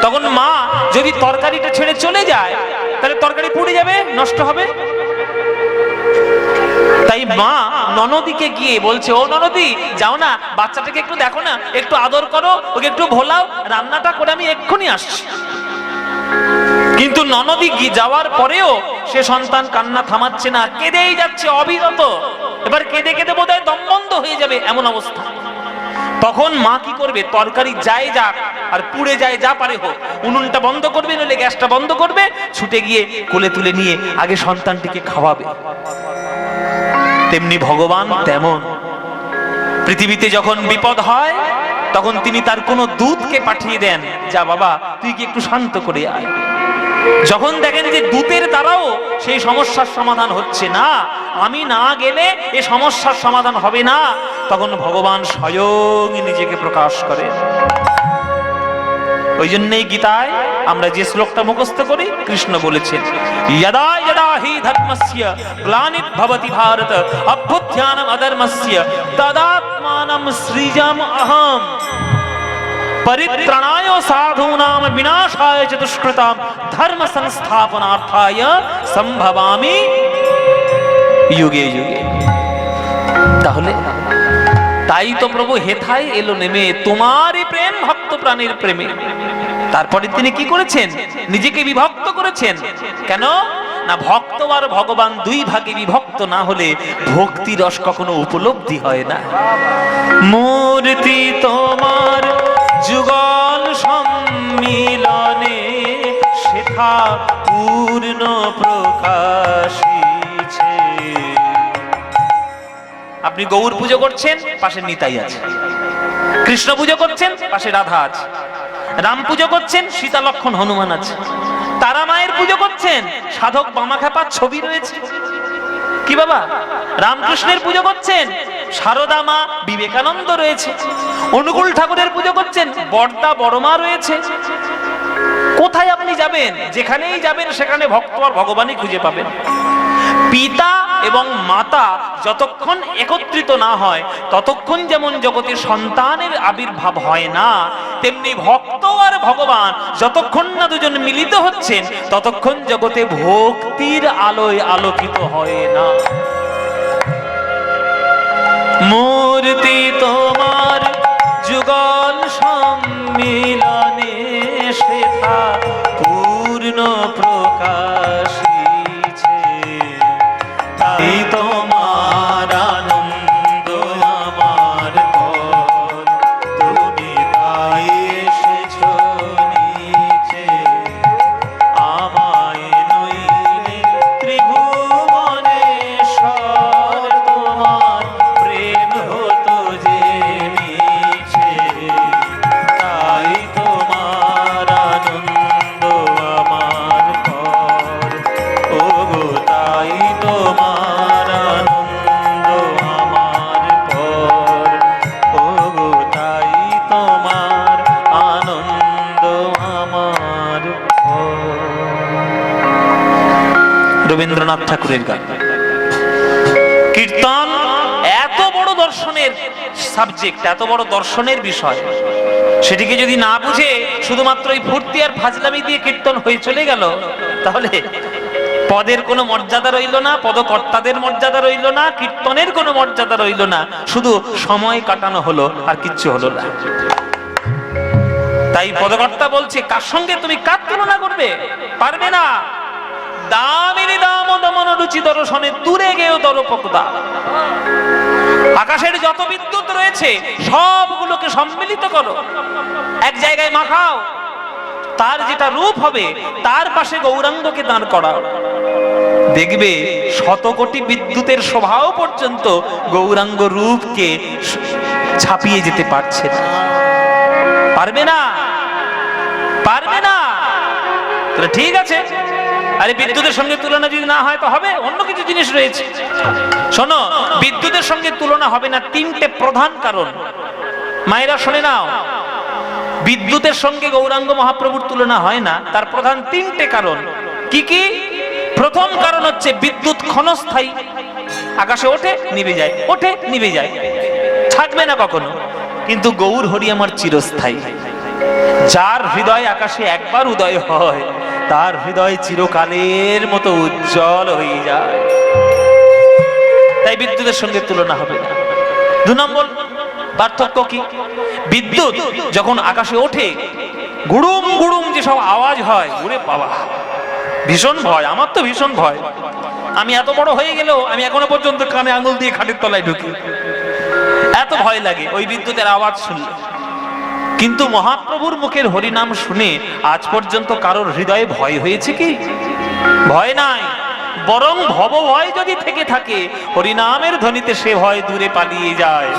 তখন মা যদি তরকারিটা ছেড়ে চলে যায় তাহলে তরকারি পুড়ে যাবে, নষ্ট হবে। তাই মা ননদীকে গিয়ে বলছে, ও ননদী যাও না, বাচ্চাটাকে একটু দেখো না, একটু আদর করো, ওকে একটু ভোলাও, রান্নাটা করে আমি এক্ষুনি আসছি। কিন্তু ননদী যাওয়ার পরেও সে সন্তান কান্না থামাচ্ছে না, কেঁদেই যাচ্ছে অবিরত। এবার কেঁদে কেঁদে বোধহয় দম বন্ধ হয়ে যাবে এমন অবস্থা। তখন মা কি করবে, তরকারি যাই যাক আর পুড়ে যায় যা পারে হোক, উনুনটা বন্ধ করবে, নইলে গ্যাসটা বন্ধ করবে, ছুটে গিয়ে কোলে তুলে নিয়ে আগে সন্তানটিকে খাওয়াবে। তেমনি ভগবান তেমন, পৃথিবীতে যখন বিপদ হয় তখন তিনি তার কোনো দূতকে পাঠিয়ে দেন, যা বাবা তুই কি একটু শান্ত করে আয়। যখন দেখেন যে দূতের দ্বারাও সেই সমস্যার সমাধান হচ্ছে না, আমি না গেলে এ সমস্যার সমাধান হবে না, তখন ভগবান স্বয়ং নিজেকে প্রকাশ করেন। ওই জন্যই গীতায় আমরা যে শ্লোকটা মুখস্থ করি, কৃষ্ণ বলেছেন যদা যদা হি ধর্মস্য গ্লানির্ভবতি ভারত অভ্যুত্থানম অধর্মস্য তদাত্মানম সৃজাম অহম পরিত্রাণায় সাধূনাম বিনাশায় চ দুষ্কৃতাম ধর্ম সংস্থাপনার্থায় সম্ভবামি যুগে যুগে। তাহলে তাই তো প্রভু হেথায় এলো নেমে, তোমারই প্রেম ভক্ত প্রাণীর প্রেমে। তারপরে তিনি কি করেছেন, নিজেকে বিভক্ত করেছেন। কেন না, ভক্ত আর ভগবান দুই ভাগে বিভক্ত না হলে ভক্তি রস কখনো উপলব্ধি হয় না। মূর্তি তোমার যুগল সম্মিলনে সেথা পূর্ণ প্রকাশিছে। আপনি গৌর পুজো করছেন, পাশে নিতাই আছে। কৃষ্ণ পুজো করছেন, পাশে রাধা আছে। রাম পুজো করছেন, সীতা লক্ষণ হনুমান আছে। তারা মায়ের পুজো করছেন, সাধক বামাখ্যাপার ছবি রয়েছে। কি বাবা, রামকৃষ্ণের পুজো করছেন, সারদা মা বিবেকানন্দ রয়েছে। অনুকূল ঠাকুরের পুজো করছেন, বড়দা বড়মা রয়েছে। কোথায় আপনি যাবেন, যেখানেই যাবেন সেখানে ভক্ত আর ভগবানই খুঁজে পাবেন। পিতা এবং মাতা যতক্ষণ একত্রিত না হয় ততক্ষণ যেমন জগতে সন্তানের আবির্ভাব হয় না, তেমনি ভক্ত আর ভগবান যতক্ষণ না দুজন মিলিত হচ্ছেন ততক্ষণ জগতে ভক্তির আলোয় আলোকিত হয় না। মূর্তি তোমার যুগল সম্মিলনে সেথা পূর্ণ প্রকাশিছে। তাই তোমার আনন্দ আমার ঘর, তুমি তাই এসেছো নিচে। আমায় নইলে ত্রিভুবনেশ্বর, তোমার প্রেম হতো যে মিছে। তাই তোমার আনন্দ আমার ঘর, ওগো তাই তোমার আনন্দ আমার ঘর, ওগো তাই তোমার আনন্দ আমার ঘর। রবীন্দ্রনাথ ঠাকুরের গান। কীর্তন এত বড় দর্শনের সাবজেক্ট, এত বড় দর্শনের বিষয়, সেটিকে যদি না বুঝে শুধুমাত্র এই ফুর্তি আর ফাজলামি দিয়ে কীর্তন হয়ে চলে গেল, তাহলে পদের কোনো মর্যাদা রইল না, পদকর্তাদের মর্যাদা রইল না, কীর্তনের কোনো মর্যাদা রইল না, শুধু সময় কাটানো হলো আর কিচ্ছু হলো না। তাই পদকর্তা বলছে, কার সঙ্গে তুমি কার তুলনা করবে, পারবে না। দামিনী দাম দমন রুচি দর্শনে দূরে গেও দরপকদা। আকাশের যত বিদ্যুৎ রয়েছে সবগুলোকে সম্মিলিত করো, এক জায়গায় মাখাও, তার যেটা রূপ হবে তার পাশে গৌরাঙ্গকে দাঁড় করাও। দেখবে শত কোটি বিদ্যুতের শোভাও পর্যন্ত গৌরাঙ্গ রূপকে ছাপিয়ে যেতে পারছে না। পারবে না, পারবে না। তাহলে ঠিক আছে, আরে বিদ্যুতের সঙ্গে তুলনা যদি না হয় তো হবে, অন্য কিছু জিনিস রয়েছে। শোনো, বিদ্যুতের সঙ্গে তুলনা হবে না, তিনটে প্রধান কারণ। মায়েরা শুনে নাও, বিদ্যুতের সঙ্গে গৌরাঙ্গ মহাপ্রভুর তুলনা হয় না, তার প্রধান তিনটে কারণ। কি কি? প্রথম কারণ হচ্ছে বিদ্যুৎ ক্ষণস্থায়ী, আকাশে ওঠে নিভে যায়, ওঠে নিভে যায়, থাকবে না কখনো। কিন্তু গৌর হরি আমার চিরস্থায়ী। যার হৃদয় আকাশে একবার উদয় হয় তার হৃদয় চিরকালের মতো উজ্জ্বল হয়ে যায়। তাই বিদ্যুতের সঙ্গে তুলনা হবে না। 2 নম্বর পার্থক্য কি? বিদ্যুৎ যখন আকাশে ওঠে গুড়ুম গুড়ুম যেসব আওয়াজ হয়, ওরে বাবা ভীষণ ভয়, আমার তো ভীষণ ভয়। আমি এত বড় হয়ে গেলেও আমি এখনো পর্যন্ত কানে আঙুল দিয়ে খাটের তলায় ঢুকি। এত ভয় লাগে ওই বিদ্যুতের আওয়াজ শুনলে। কিন্তু মহাপ্রভুর মুখের হরিনাম শুনে আজ পর্যন্ত কারোর হৃদয়ে ভয় হয়েছে কি? ভয় নাই, বরং ভব ভয় যদি থেকে থাকে হরিনামের ধ্বনিতে সে ভয় দূরে পালিয়ে যায়।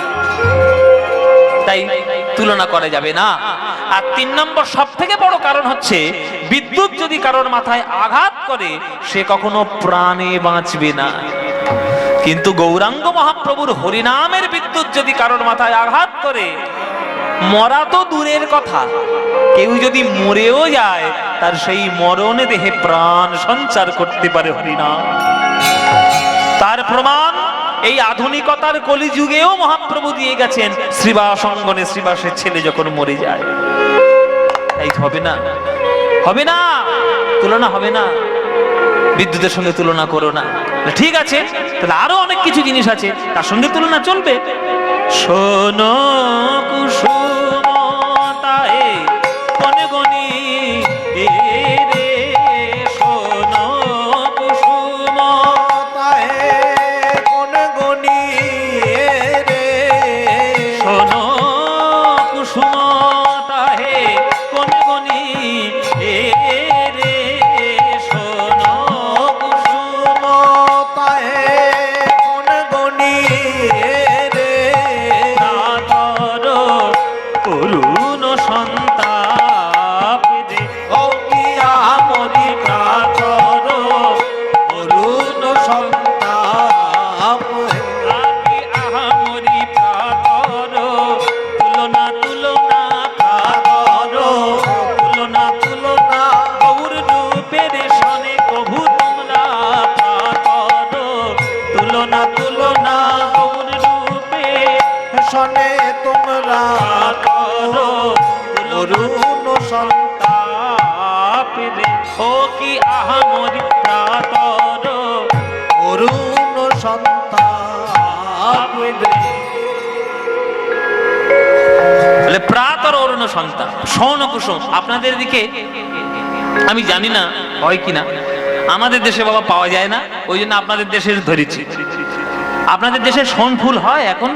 তাই তুলনা করা যাবে না। আর 3 নম্বর সব থেকে বড় কারণ হচ্ছে বিদ্যুৎ যদি কারোর মাথায় আঘাত করে সে কখনো প্রাণে বাঁচবে না। কিন্তু গৌরাঙ্গ মহাপ্রভুর হরিনামের বিদ্যুৎ যদি কারোর মাথায় আঘাত করে, মরা তো দূরের কথা, কেউ যদি মরেও যায় তার সেই মরণে দেহে প্রাণ সঞ্চার করতে পারে হরিনাম। তার প্রমাণ এই আধুনিকতার কলিযুগেও মহাপ্রভু দিয়ে গেছেন। শ্রীবাস অঙ্গনে শ্রীবাসের ছেলে যখন মরে যায়, তাই হবে না, হবে না, তুলনা হবে না, বিদ্যুতের সঙ্গে তুলনা করো না। ঠিক আছে, তাহলে আরো অনেক কিছু জিনিস আছে তার সঙ্গে তুলনা চলবে। শোনো কুসুমতায়ে কোন গনি রে, শোনো কুসুমতায়ে কোন গনি রে, শোনো কুসুমতায়ে কোন গনি রে, শোনো কুসুমতায়ে কোন গনি রে, করুণ সন্তাপ দে ও কি আমরি প্রাতর অরুণ সন্তাপ আগে আহামরি প্রাতর, তুলনা তুলনা প্রাতর, তুলনা তুলনা গৌর রূপের সনে কভু তোমরা প্রাতর, তুলনা তুলনা গৌর রূপে শনে তোমরা অরুণ সন্তাপ রে, ও কি আহামরি প্রাতর অরুণ সন্তাপ বলে প্রাতর অরুণ সন্তান। শোন কুসুম, আপনাদের দিকে আমি জানি না হয় কিনা, আমাদের দেশে বাবা পাওয়া যায় না, ওই জন্য আপনাদের দেশে ধরেছি। আপনাদের দেশে শোন ফুল হয় এখন,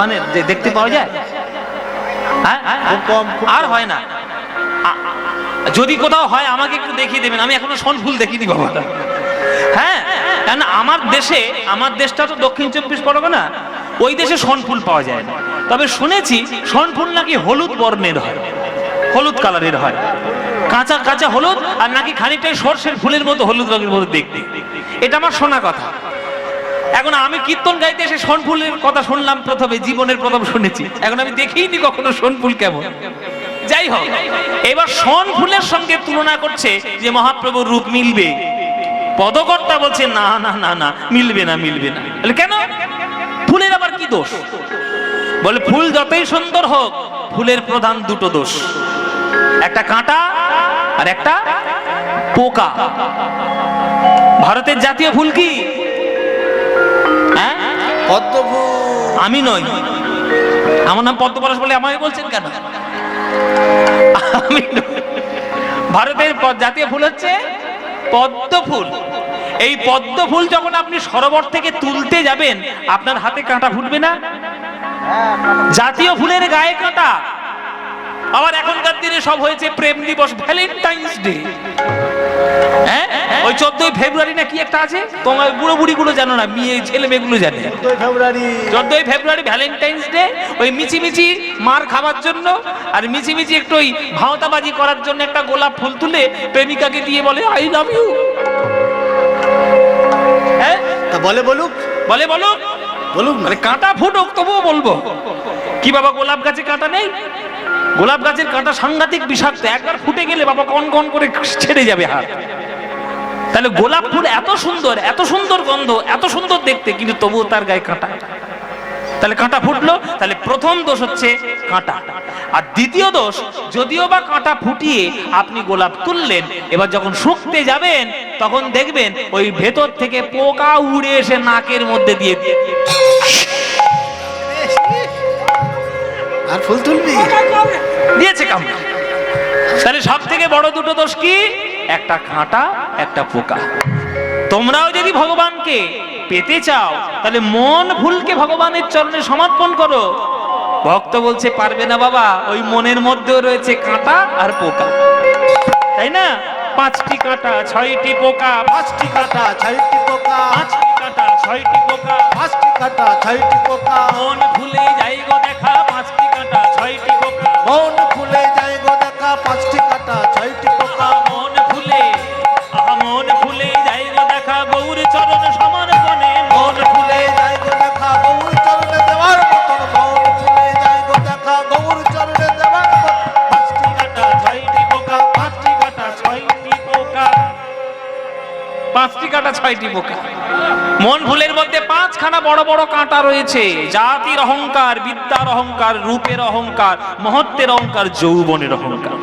মানে দেখতে পাওয়া যায়? হ্যাঁ, আর হয় না। যদি কোথাও হয় আমাকে একটু দেখিয়ে দেবেন, আমি এখনো শোন ফুল দেখিনি বাবা। হ্যাঁ, কেন আমার দেশে, আমার দেশটা তো দক্ষিণ 24 পরগনা, ওই দেশে শোন ফুল পাওয়া যায় না। তবে শুনেছি শোন ফুল নাকি হলুদ বর্ণের হয়, হলুদ কালারের হয়, কাঁচা কাঁচা হলুদ, আর নাকি খানিকটাই সর্ষের ফুলের মতো হলুদ রঙের মতো দেখতে। এটা আমার শোনা কথা। এখন আমি কীর্তন গাইতে এসে শোন ফুলের কথা শুনলাম প্রথমে, জীবনের প্রথম শুনেছি, এখন আমি দেখিনি কখনো শোন ফুল কেমন। যাই হোক, এবার শোন ফুলের সঙ্গে তুলনা করছে যে মহাপ্রভুর রূপ মিলবে। পদকর্তা বলছে না না না না, মিলবে না, মিলবে না। কেন? ফুলের আবার কি দোষ? বলে ফুল যতই সুন্দর হোক, ফুলের প্রধান দুটো দোষ, একটা কাঁটা আর একটা পোকা। ভারতের জাতীয় ফুল কি? হ্যাঁ, পদ্ম ফুল। আমি নই, আমার নাম পদ্মপলাশ বলে আমাকে বলছেন কেন? আমি নই। ভারতের জাতীয় ফুল হচ্ছে পদ্ম ফুল। এই পদ্ম ফুল যখন আপনি সরোবর থেকে তুলতে যাবেন, আপনার হাতে কাঁটা ফুটবে না? জাতীয় ফুলের গায়ে কাঁটা। আবার এখনকার দিনে সব হয়েছে প্রেম দিবস, ভ্যালেন্টাইন্স ডে। হ্যাঁ, ওই 14ই ফেব্রুয়ারি না কি একটা আছে, তোমার বুড়ো বুড়ি গুলো জানো না, মেয়ে ছেলে মেয়েগুলো জানে। 14ই ফেব্রুয়ারি ভ্যালেন্টাইন্স ডে। ওই মিছিমিছি মার খাবার জন্য আর মিছিমিছি একটু ওই ভাওতাবাজি করার জন্য একটা গোলাপ ফুল তুলে প্রেমিকাকে দিয়ে বলে আই লাভ ইউ। হ্যাঁ, তা বলে বলুক, বলে বলুক, বলুক মানে কাঁটা ফুটুক তবুও বলবো। কি বাবা গোলাপ গাছে কাঁটা নেই? গোলাপ গাছের কাঁটা সাংঘাতিক বিষাক্ত, একবার ফুটে গেলে বাবা কন কন করে ছেড়ে যাবে হাত। তাহলে গোলাপ ফুল এত সুন্দর, এত সুন্দর গন্ধ, এত সুন্দর দেখতে, কিন্তু তবুও তার গায়ে কাঁটা। তাহলে কাঁটা ফুটলো, তাহলে প্রথম দোষ হচ্ছে কাঁটা। আর দ্বিতীয় দোষ, যদিও বা কাঁটা ফুটিয়ে আপনি গোলাপ তুললেন, এবার যখন শুকতে যাবেন তখন দেখবেন ওই ভেতর থেকে পোকা উড়ে এসে নাকের মধ্যে দিয়ে আর ফুল তুলবি দিয়েছে কামড়। তাহলে সব থেকে বড় দুটো দোষ কি? একটা কাঁটা, একটা পোকা। তোমরাও যদি ভগবানকে পেতে চাও তাহলে মন ভুলকে ভগবানের চরণে সমর্পণ করো। ভক্ত বলছে পারবে না বাবা, ওই মনের মধ্যেও রয়েছে কাঁটা আর পোকা, তাই না? 5টি কাঁটা 6টি পোকা, 5টি কাঁটা 6টি পোকা, 5টি কাঁটা 6টি পোকা, 5টি কাঁটা 6টি পোকা, মন ভুলে যাই গো দেখা 5টি কাঁটা 6টি পোকা, মন ভুলে যায় গো দেখা 5টি কাঁটা 6টি পোকা, মন ভুলে যাই গো দেখা গৌর চরণ সমর্পণে, মন ভুলে যায় গো দেখা গৌর চরণে দেওয়ার মতন, মন ভুলে যায় গো দেখা গৌর চরণে দেওয়ার মতন। 5টি কাঁটা 6টি পোকা, 5টি কাঁটা 6টি পোকা, 5টি কাঁটা 6টি পোকা। মন ভুলের মধ্যে 5খানা বড় বড় কাঁটা রয়েছে। জাতির অহংকার, বিদ্যার অহংকার, রূপের অহংকার, মহত্বের অহংকার, যৌবনের অহংকার।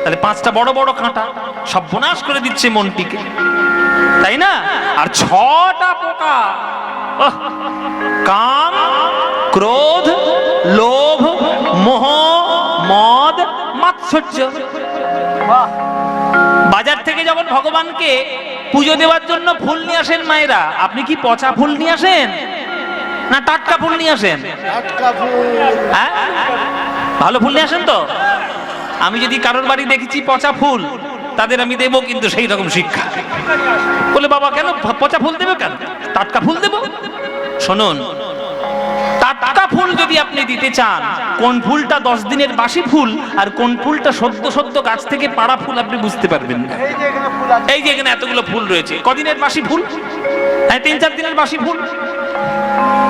তাহলে 5টা বড় বড় কাঁটা সর্বনাশ করে দিচ্ছে মনটিকে, তাই না? আর 6টা পোকা, কাম, ক্রোধ, লোভ, মোহ, মদ, মাৎসর্য। বাজার থেকে যখন ভগবানকে পুজো দেওয়ার জন্য ফুল নিয়ে আসেন মায়েরা, আপনি কি পচা ফুল নিয়ে আসেন না টাটকা ফুল নিয়ে আসেন? টাটকা ফুল। হ্যাঁ, ভালো ফুল নিয়ে আসেন তো? আমি যদি কারোর বাড়ি দেখেছি পচা ফুল, তাদের আমি দেবো কিন্তু সেই রকম শিক্ষা। বলে বাবা কেন পচা ফুল দেবে, কেন টাটকা ফুল দেবো? শুনুন, টাটকা ফুল যদি আপনি দিতে চান, কোন ফুলটা 10 দিনের বাসি ফুল আর কোন ফুলটা সদ্য সদ্য গাছ থেকে পাড়া ফুল আপনি বুঝতে পারবেন না। এই যে এখানে ফুল আছে, এই যে এখানে এতগুলো ফুল রয়েছে, কদিনের বাসি ফুল? হ্যাঁ, 3-4 দিনের বাসি ফুল।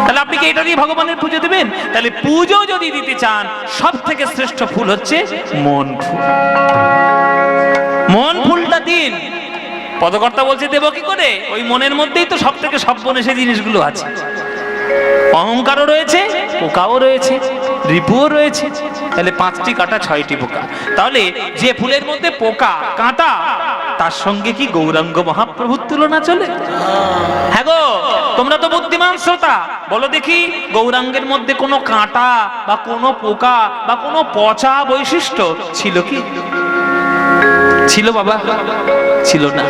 তাহলে আপনি কি এটা দিয়ে ভগবানের পুজো দেবেন? তাহলে পুজো যদি দিতে চান, সব থেকে শ্রেষ্ঠ ফুল হচ্ছে মন ফুল। মন ফুলটা দিন। পদকর্তা বলছে দেবো কি করে? ওই মনের মধ্যেই তো সব থেকে সর্বনেশে জিনিসগুলো আছে। অহংকারও রয়েছে, পোকাও রয়েছে, রিপুও রয়েছে। তাহলে 5টি কাঁটা 6টি পোকা। তাহলে যে ফুলের মধ্যে পোকা কাঁটা, তার সঙ্গে কি গৌরাঙ্গ মহাপ্রভুর তুলনা চলে? হ্যাঁ গো, তোমরা তো বুদ্ধিমান শ্রোতা, বলো দেখি গৌরাঙ্গের মধ্যে কোনো কাঁটা বা কোনো পোকা বা কোনো পচা বৈশিষ্ট্য ছিল কি? ছিল বাবা? ছিল না।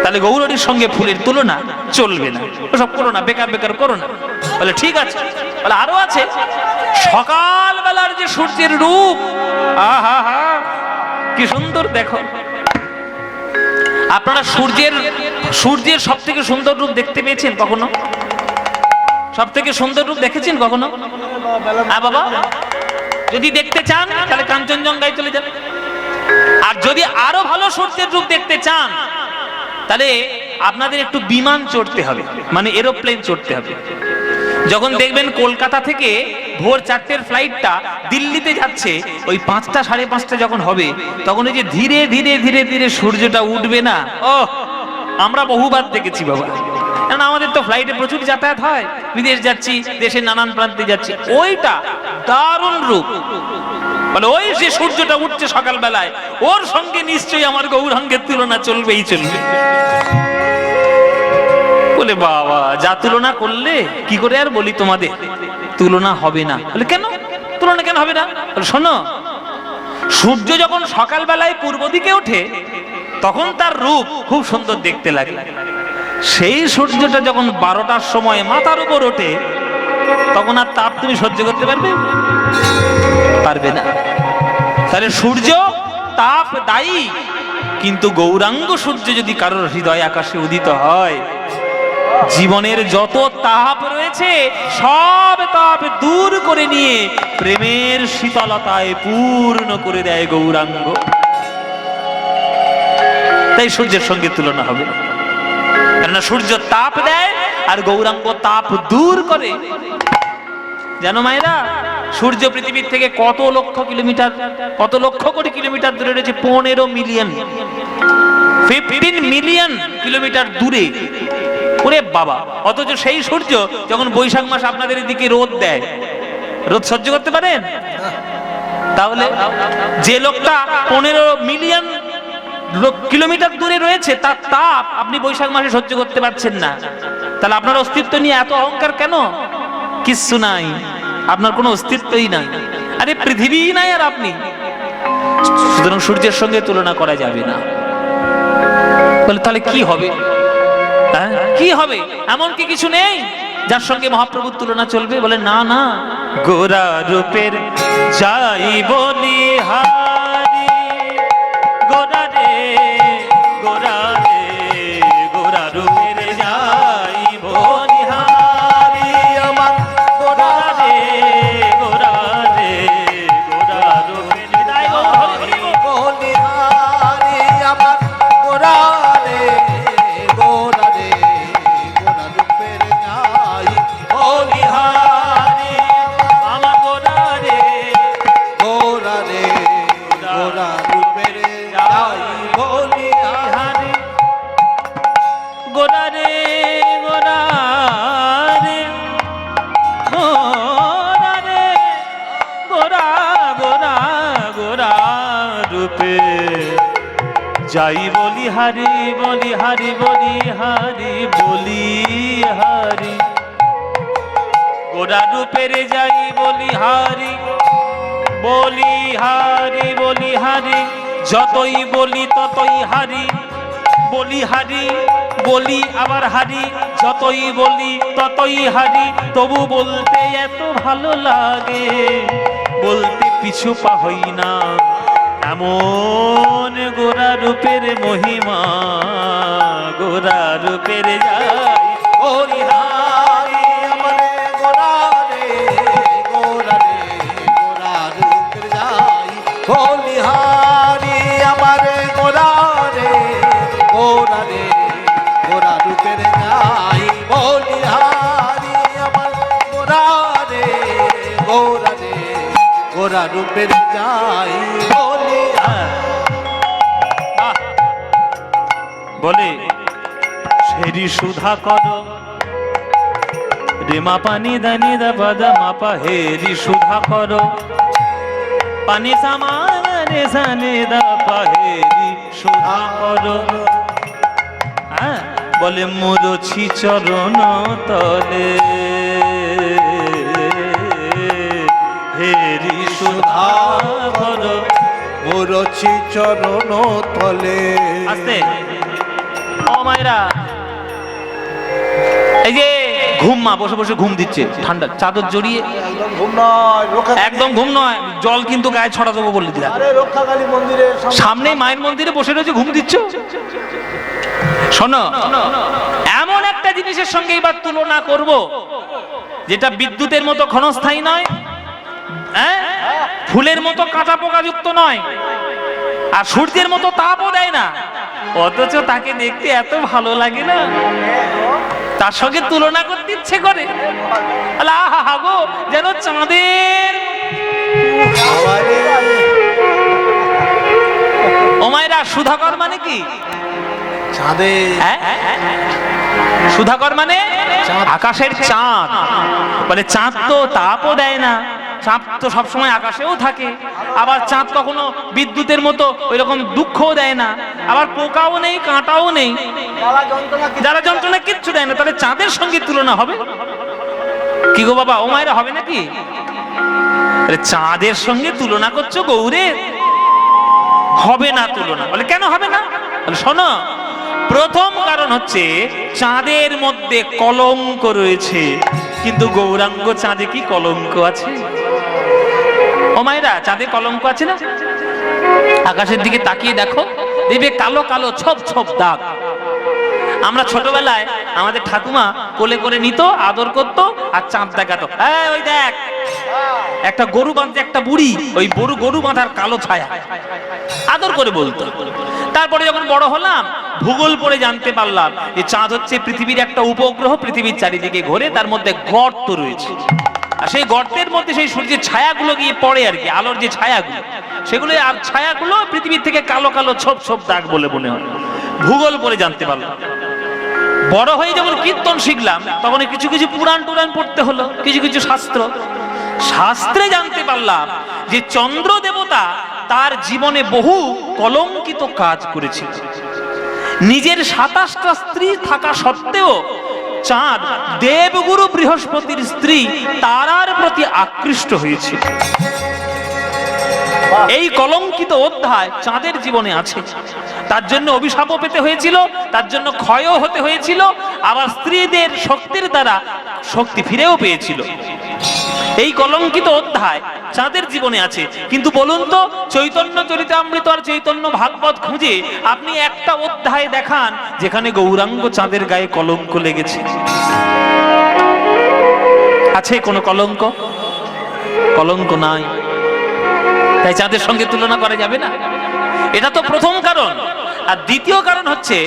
তাহলে গৌরীর সঙ্গে ফুলের তুলনা চলবে না, ওসব করো না, বেকার বেকার করো না। বলে ঠিক আছে। বলে আরো আছে, সকাল বেলার যে সূর্যের রূপ, আহা হা কি সুন্দর দেখো। আপনারা সূর্যের সব থেকে সুন্দর রূপ দেখতে পেয়েছেন কখনো? সব থেকে সুন্দর রূপ দেখেছেন কখনো? হ্যাঁ বাবা, যদি দেখতে চান তাহলে কাঞ্চনজঙ্ঘায় চলে যান। আর যদি আরো ভালো সূর্যের রূপ দেখতে চান, তাহলে আপনাদের একটু বিমান চড়তে হবে, মানে এরোপ্লেন চড়তে হবে। যখন দেখবেন কলকাতা থেকে ভোর 4টের ফ্লাইটটা দিল্লিতে যাচ্ছে, ওই 5টা 5:30 যখন হবে, তখন ওই যে ধীরে ধীরে ধীরে ধীরে সূর্যটা উঠবে না, ও আমরা বহুবার দেখেছি বাবা। কারণ আমাদের তো ফ্লাইটে প্রচুর যাতায়াত হয়, বিদেশ যাচ্ছি, দেশের নানান প্রান্তে যাচ্ছি, ওইটা দারুণ রূপ। বলে ওই যে সূর্যটা উঠছে সকাল বেলায়, ওর সঙ্গে নিশ্চয়ই আমার গৌরাঙ্গের তুলনা চলবেই চলবে। বলে বাবা, যা তুলনা করলে কি করে আর বলি তোমাদের, তুলনা হবে না। বলে কেন তুলনা কেন হবে না? বলে শোনো, সূর্য যখন সকাল বেলায় পূর্ব দিকে ওঠে, তখন তার রূপ খুব সুন্দর দেখতে লাগে। সেই সূর্যটা যখন 12টার সময় মাথার উপর ওঠে, তখন আর তাপ তুমি সহ্য করতে পারবে? পারবে না। তাহলে সূর্য তাপ দায়ী, কিন্তু গৌরাঙ্গ সূর্য যদি কারোর হৃদয় আকাশে উদিত হয়, জীবনের যত তাপ রয়েছে সব তাপ দূর করে নিয়ে প্রেমের শীতলতায় পূর্ণ করে দেয় গৌরাঙ্গ। তাই সূর্যের সঙ্গে তুলনা হবে না, কেননা সূর্য তাপ দেয় আর গৌরাঙ্গ তাপ দূর করে। জানো মায়েরা, সূর্য পৃথিবীর থেকে কত লক্ষ কিলোমিটার, কত লক্ষ কোটি কিলোমিটার দূরে রয়েছে? 15 মিলিয়ন, 15 মিলিয়ন কিলোমিটার দূরে। ওরে বাবা, অথচ সেই সূর্য যখন বৈশাখ মাস আপনাদের এদিকে রোদ দেয়, রোদ সহ্য করতে পারেন? তাহলে যে লোকটা 15 মিলিয়ন কিলোমিটার দূরে রয়েছে, তার তাপ আপনি বৈশাখ মাসে সহ্য করতে পারছেন না, তাহলে আপনার অস্তিত্ব নিয়ে এত অহংকার কেন? কিচ্ছু নাই, আপনার কোনো অস্তিত্বই নাই। আরে পৃথিবী নাই আর আপনি। সুতরাং সূর্যের সঙ্গে তুলনা করা যাবে না। বলে তাহলে কি হবে? হ্যাঁ? কি হবে? এমন কি কিছু নেই যার সঙ্গে মহাপ্রভুর তুলনা চলবে? বলে না না, গোরা রূপের যাই বলি হারি, গোরা রে গোরা রে, গোরা রূপের যাই বলি হারি আমার, গোরা রে গোরা রে, গোরা রূপের যাই বলি হারি আমার, গোরা রে গোরা রে, গোরা রূপের যাই বলি হারি আমার, গোরা রে গোরা রে, গোরা রূপের যাই বলি হারি। গোরা রে গোরা রে, গোরা রে গোরা, গোরা গোরা রূপে যাই বলি হারি, বলি হারি, বলি হারি, বলি হারি, গোরা রূপের যাই বলি হারি, বলি হারি, বলি হারি, যতই বলি ততই হারি, বলি হারি, বলি আবার হারি, যতই বলি ততই হারি, তবু বলতে এত ভালো লাগে, বলতে পিছু পা হই না, এমন গোরা রূপের মহিমা, গোরা রূপের যাই বলি হারি আমার, গোরা রে গোরা রে, গোরা রূপের যাই বলি হারি আমার, গোরা রে গোরা রে, গোরা রূপের যাই বলি হারি আমার, গোরা রে গোরা রে, গোরা রূপের যাই বলি আহ! বলে সেরি সুধা কর রে মা পানি দানি দা বাদা মাপা, হেরি সুধা কর পানি সামানে সানে দা পাহেরি সুধা কর। হ্যাঁ, বলে মুরছি চরণ তলে, হেরি সুধা কর। মোরছি চরণ তলে। আস্তে ও মায়েরা, এই যে ঘুম, মা বসে বসে ঘুম দিচ্ছে, ঠান্ডা চাদর জড়িয়ে, একদম ঘুম নয়, রক্ষা একদম ঘুম নয়, জল কিন্তু গায়ে ছড়া দেবো বলে দিলাম। আরে রক্ষাকালী মন্দিরের সামনে মায়ের মন্দিরে বসে রয়েছে, ঘুম দিচ্ছ। শোনো, এমন একটা জিনিসের সঙ্গে এবার তুলনা করব যেটা বিদ্যুতের মতো ক্ষণস্থায়ী নয়, হ্যাঁ, ফুলের মতো কাঁটা পোকা যুক্ত নয়, আর সূর্যের মতো তাপও দেয় না, অথচ তাকে দেখতে এত ভালো লাগে না, তার সঙ্গে তুলনা করতে ইচ্ছে করে। আহা গো, যেন চাঁদের। ও মায়েরা, সুধাকর মানে কি? চাঁদে সুধাকর মানে আকাশের চাঁদ। বলে চাঁদ তো তাপও দেয় না, চাঁদ তো সবসময় আকাশেও থাকে, আবার চাঁদ কখনো বিদ্যুতের মতো ওই রকম দুঃখও দেয় না, আবার পোকাও নেই, কাঁটাও নেই, যারা যন্ত্রণা কিচ্ছু দেয় না, তাহলে চাঁদের সঙ্গে তুলনা হবে কি গো বাবা? ও মায়েরা, হবে নাকি? চাঁদের সঙ্গে তুলনা করছো গৌরের? হবে না তুলনা। বলে কেন হবে না? বলে শোনো, প্রথম কারণ হচ্ছে চাঁদের মধ্যে কলঙ্ক রয়েছে, কিন্তু গৌরাঙ্গ চাঁদে কি কলঙ্ক আছে? ও মায়েরা, চাঁদে কলঙ্ক আছে না? আকাশের দিকে তাকিয়ে দেখো, দেখবে কালো কালো ছোপ ছোপ দাগ। আমরা ছোটবেলায় আমাদের ঠাকুমা কোলে করে নিত, আদর করতো, আর চাঁদ দেখাতো, ওই দেখ একটা গরু বাঁধছে, একটা বুড়ি, ওই গরু বাঁধার কালো ছায়া, আদর করে বলতো। তারপরে যখন বড় হলাম, ভূগোল পড়ে জানতে পারলাম যে চাঁদ হচ্ছে পৃথিবীর একটা উপগ্রহ, পৃথিবীর চারিদিকে ঘোরে, তার মধ্যে গর্ত রয়েছে, আর সেই গর্তের মধ্যে সেই সূর্যের ছায়াগুলো গিয়ে পড়ে আর কি, আলোর যে ছায়াগুলো, সেগুলো আর ছায়াগুলো পৃথিবীর থেকে কালো কালো ছোপ ছোপ দাগ বলে মনে হয়। ভূগোল পড়ে জানতে পারলাম। বড় হয়ে যখন কীর্তন শিখলাম, তখন কিছু কিছু পুরাণ টুরাণ পড়তে হলো, কিছু কিছু শাস্ত্রে জানতে পারলাম যে চন্দ্র দেবতা তার জীবনে বহু কলঙ্কিত কাজ করেছিল। নিজের 27টা স্ত্রী থাকা সত্ত্বেও চাঁদ দেবগুরু বৃহস্পতির স্ত্রী তারার প্রতি আকৃষ্ট হয়েছিল। এই কলঙ্কিত অধ্যায় চাঁদের জীবনে আছে। তার জন্য অভিশাপও পেতে হয়েছিল, তার জন্য ক্ষয়ও হতে হয়েছিল, আবার স্ত্রীদের শক্তির দ্বারা শক্তি ফিরেও পেয়েছিল। এই কলঙ্কিত অধ্যায় চাঁদের জীবনে আছে। কিন্তু বলুন তো, চৈতন্য চরিতামৃত আর চৈতন্য ভাগবত খুঁজে আপনি একটা অধ্যায় দেখান যেখানে গৌরাঙ্গ চাঁদের গায়ে কলঙ্ক লেগেছে। আছে কোনো কলঙ্ক? কলঙ্ক নাই। তাই চাঁদের সঙ্গে তুলনা করা যাবে না। এটা তো প্রথম কারণ। আর দ্বিতীয় কারণ হচ্ছে,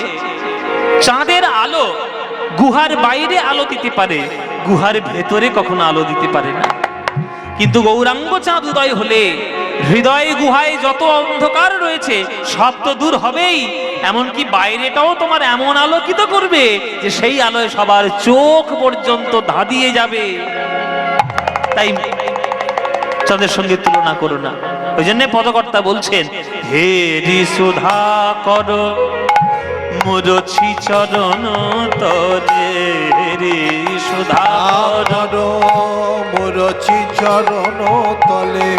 চাঁদের আলো গুহার বাইরে আলো দিতে পারে, গুহার ভেতরে কখনো আলো দিতে পারে না। কিন্তু গৌরাঙ্গ চাঁদ উদয় হলে হৃদয় গুহায় যত অন্ধকার রয়েছে সব তো দূর হবেই, এমনকি বাইরেটাও তোমার এমন আলোকিত করবে যে সেই আলোয় সবার চোখ পর্যন্ত ধাঁধিয়ে যাবে। তাই চাঁদের সঙ্গে তুলনা করো না। ওই জন্য পদকর্তা বলছেন, হে ঋষুধা কর মুরছি চরণ তলে, ঋষুধা কর মুরছি চরণ তলে,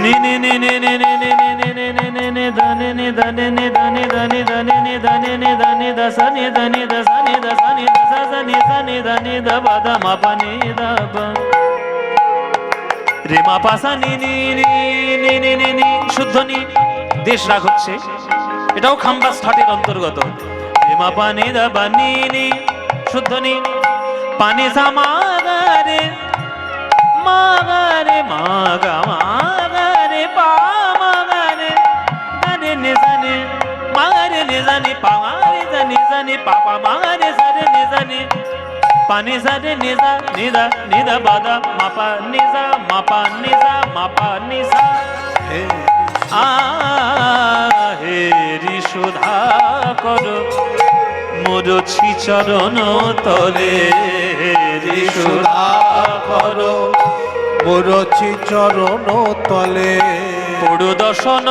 নিনে নিনে নিনে নিনে নিনে নিনে দানে নে দানে নে দানে দানে দানে নে দানে নে দানে দসনে দানে দসনে দসনে দসনে দানে দানে দবা দমা পানে দবা রে মা পাসা নি নি নি নি নি নি শুদ্ধ নি। দেশ রাগ হচ্ছে, এটাও খাম্বাস ঠাটের অন্তর্গত। রে মা পানে দবা নি নি শুদ্ধ নি, পানে সা মাগারে মাগারে মাগা মাগারে পা মাগারে দানে নে জানে মাগারে নে জানে পা মাগারে জানে জানে পাপা মাগারে সারে নে জানে পানি সারে নিজা নিদা নিদা বাদা মাপা নিজা মাপা নিজা মাপা নিজা হে ঋষুধা কর মুরছি চরণ তলে, ঋষুধা কর মুরছি চরণ তলে, পড়ু দর্শন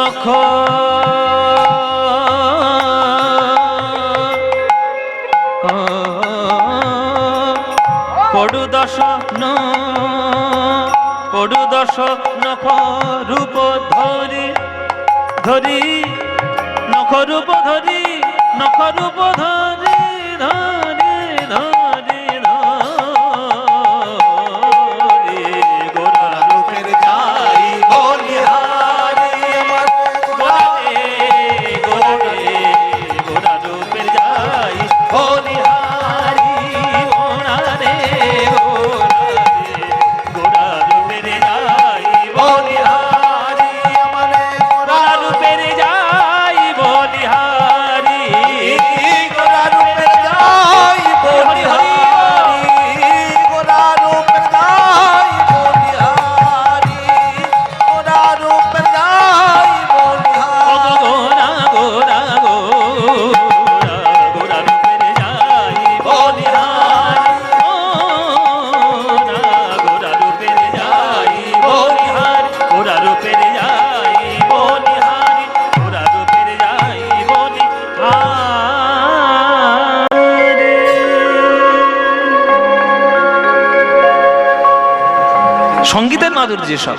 পড়ু দর্শন পড়ু দর্শন নখ রূপ ধরি ধরি নখ রূপ ধরি নখ রূপ ধরি ধরি ধরি ধরি গোরা রূপের যাই বলিহারি আমার গোরে গোরে গোরা রূপের যাই বলিহারি গোরা রে গোরা রূপের যাই বলিহারি আমার গোরা রূপের যাই বলিহারি গোরা রূপে যাই বলিহারি, গোরা রূপে যাই বলিহারি, গোরা রূপে যাই বলিহারি, গোরা গোরা গোরা গোরা রূপের যাই বলিহারি, গোরা রূপের যাই বলিহারি, গোরা রূপের যাই বলিহারি, গোরা রূপের যাই বলিহারি। সঙ্গীতের মাধুর্য সব।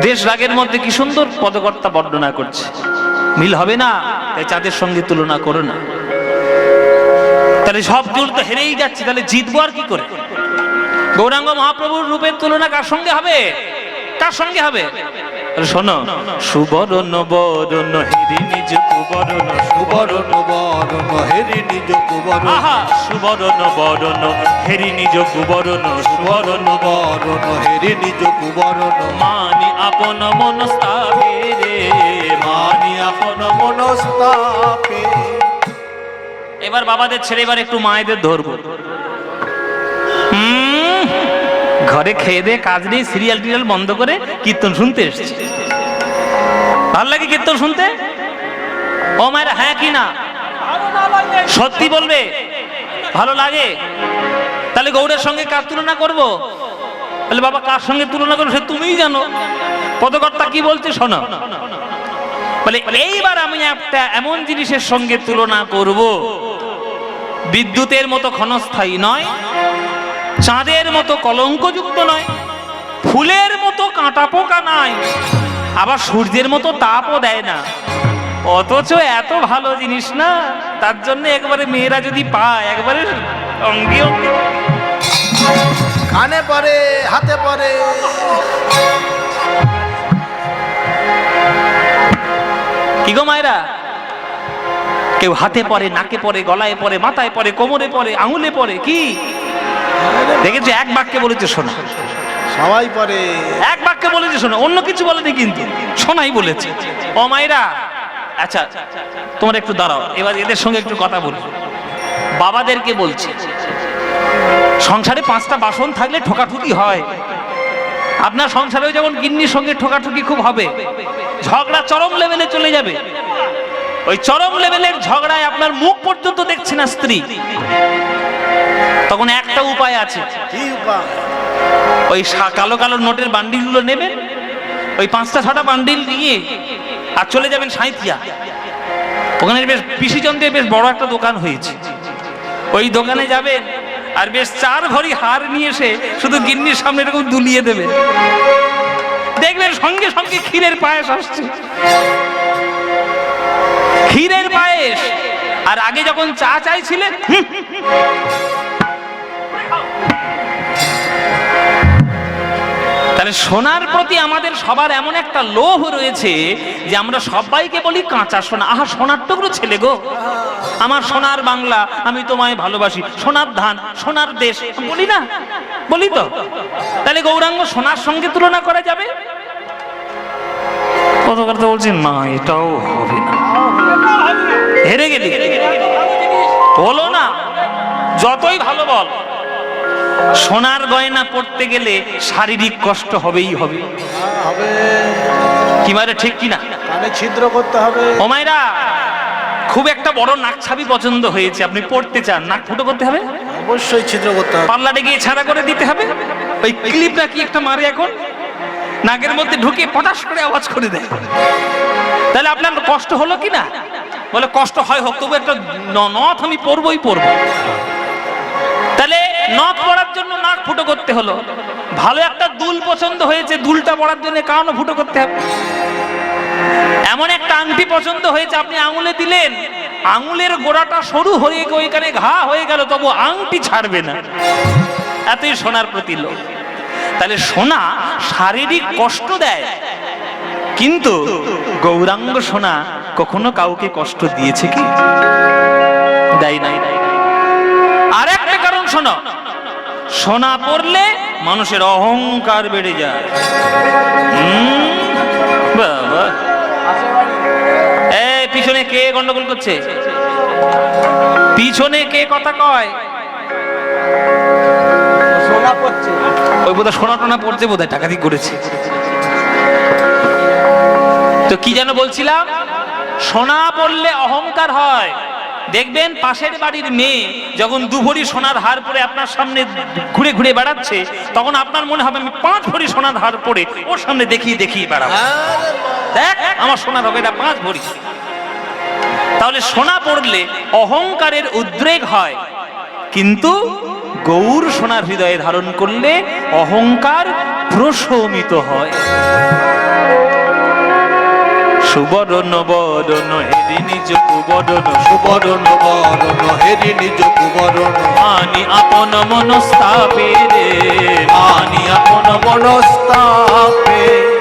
দেশ রাগের মধ্যে কি সুন্দর পদকর্তা বর্ণনা করছে। মিল হবে না, তাই চাঁদের সঙ্গে তুলনা করো না। তাহলে সব জোর তো হেরেই যাচ্ছে, তাহলে জিতবো আর কি করে? গৌরাঙ্গ মহাপ্রভুর রূপের তুলনা কার সঙ্গে হবে? কার সঙ্গে হবে? শোনো, সুবরণ বরণ হেরি নিজ কুবরণ, সুবরণ বরণ হেরি নিজ কুবরণ, আহা সুবরণ বরণ হেরি নিজ কুবরণ, সুবরণ বরণ হেরি নিজ কুবরণ, মানি আপন মনস্তাপে রে, মানি আপন মনস্তাপে। এবার বাবাদের ছেড়ে এবার একটু মায়েদের ধরবো। ঘরে খেয়ে দে কাজ নেই, সিরিয়াল টিরিয়াল বন্ধ করে কীর্তন শুনতে এসছে। ভাল লাগে কীর্তন শুনতে? ও মায়েরা হ্যাঁ কি না? সত্যি বলবে ভালো লাগে? তাহলে গৌড়ের সঙ্গে কার তুলনা করব? তাহলে বাবা কার সঙ্গে তুলনা করবো সে তুমিই জানো। পদকর্তা কি বলছে শোনো। বলে এইবার আমি একটা এমন জিনিসের সঙ্গে তুলনা করব, বিদ্যুতের মতো ক্ষণস্থায়ী নয়, চাঁদের মতো কলঙ্কযুক্ত নয়, ফুলের মতো কাঁটা পোকা নাই, আবার সূর্যের মতো তাপও দেয় না, অথচ এত ভালো জিনিস না, তার জন্য একবারে মেয়েরা যদি পায় একবারে অঙ্গে অঙ্গে কানে পরে, হাতে পরে। কি গো মায়েরা, কেউ হাতে পরে, নাকে পরে, গলায় পরে, মাথায় পরে, কোমরে পরে, আঙুলে পরে, কি দেখেছো? এক বাক্যে বলেছে শোনা, সবাই পরে। এক বাক্যে বলেছে শোনা, অন্য কিছু বলেনি, কিন্তু শোনাই বলেছে। ও মায়েরা, আচ্ছা তোমরা একটু দাঁড়াও, এবার এদের সঙ্গে একটু কথা বলবো। বাবাদেরকে বলছি, সংসারে 5টা বাসন থাকলে ঠোকাঠুকি হয়। আপনার সংসারেও যেমন গিন্নির সঙ্গে ঠোকাঠুকি খুব হবে, ঝগড়া চরম লেভেলে চলে যাবে। ওই চরম লেভেলের ঝগড়ায় আপনার মুখ পর্যন্ত দেখছে না স্ত্রী, তখন একটা উপায় আছে। কি উপায়? ওই কালো কালো নোটের বান্ডিলগুলো নেবেন, ওই 5টা 6টা বান্ডিল নিয়ে আর চলে যাবেন সাঁইথিয়া। ওখানে বেশ পিসিচন্দ্রের বেশ বড় একটা দোকান হয়েছে, ওই দোকানে যাবেন আর বেশ 4 ভরি হার নিয়ে এসে শুধু গিন্নির সামনে এরকম দুলিয়ে দেবেন, দেখবেন সঙ্গে সঙ্গে ক্ষীরের পায়েস আসছে, ক্ষীরের পায়েস। আর আগে যখন চা চাইছিলেন, তাহলে সোনার প্রতি আমাদের সবার এমন একটা লোভ রয়েছে যে আমরা সবাইকে বলি কাঁচা সোনা। আহা, সোনার টুকরো ছেলে গো, আমার সোনার বাংলা, আমি তোমায় ভালোবাসি, সোনার ধান, সোনার দেশ, বলি না? বলি তো। তাহলে গৌরাঙ্গ সোনার সঙ্গে তুলনা করা যাবে? কত কথা বলছি না, এটাও হবে না, হেরে গেলি, বলো না, যতই ভালো বল, সোনার গয়না পড়তে গেলে শারীরিক কষ্ট হবেই হবে। হবে কি মারে, ঠিক কিনা? কানে ছিদ্র করতে হবে। ও মায়েরা, খুব একটা বড় নাক ছাবি পছন্দ হয়েছে, আপনি পড়তে চান, নাক ফুটো করতে হবে, অবশ্যই ছিদ্র করতে হবে। পাল্লাটে গিয়ে ছাড়া করে দিতে হবে। ওই ক্লিপটা কি একটা মারে এখন, নাকের মধ্যে ঢুকে পটাশ করে আওয়াজ করে দেয়। তাহলে আপনার কষ্ট হলো কি না? বলে কষ্ট হয়, হোক, তবু একটা নথ আমি পরবই পরবো। তাহলে নথ পড়ার জন্য নাক ফুটো করতে হলো। ভালো একটা দুল পছন্দ হয়েছে, দুলটা পড়ার জন্য কানও ফুটো করতে হবে। এমন একটা আংটি পছন্দ হয়েছে, আপনি আঙুলে দিলেন, আঙুলের গোড়াটা সরু হয়ে ওইখানে ঘা হয়ে গেল, তবু আংটি ছাড়বে না, এতই সোনার প্রতি লোভ। তাহলে সোনা শারীরিক কষ্ট দেয়, কিন্তু গৌরাঙ্গ সোনা কখনো কাউকে কষ্ট দিয়েছে কি? দেয় নাই। আর একটা কারণ শোনো, সোনা পরলে মানুষের অহংকার বেড়ে যায়। বাবা, এই পিছনে কে গন্ডগোল করছে? পিছনে কে কথা কয়? সোনা পড়ছে, ওই বোধহয় সোনা টোনা পড়ছে, বোধহয় টাকা দিয়ে করেছে। তো কি যেন বলছিলাম, সোনা পড়লে অহংকার হয়। দেখবেন পাশের বাড়ির মেয়ে যখন 2 ভরি সোনার হার পরে আপনার সামনে ঘুরে ঘুরে বেড়াচ্ছে, তখন আপনার মনে হবে আমি 5 ভরি সোনার হার পরে ওর সামনে দেখিয়ে দেখিয়ে বেড়াবো, দেখ আমার সোনার হবে না 5 ভরি। তাহলে সোনা পড়লে অহংকারের উদ্রেক হয়, কিন্তু গৌর সোনার হৃদয়ে ধারণ করলে অহংকার প্রশমিত হয়। সুবরণ বরণ হেরি নিজ কুবরণ, সুবরণ বরণ হেরি নিজ কুবরণ, মানি আপন মনস্তাপে রে, মানি আপন মনস্তাপে,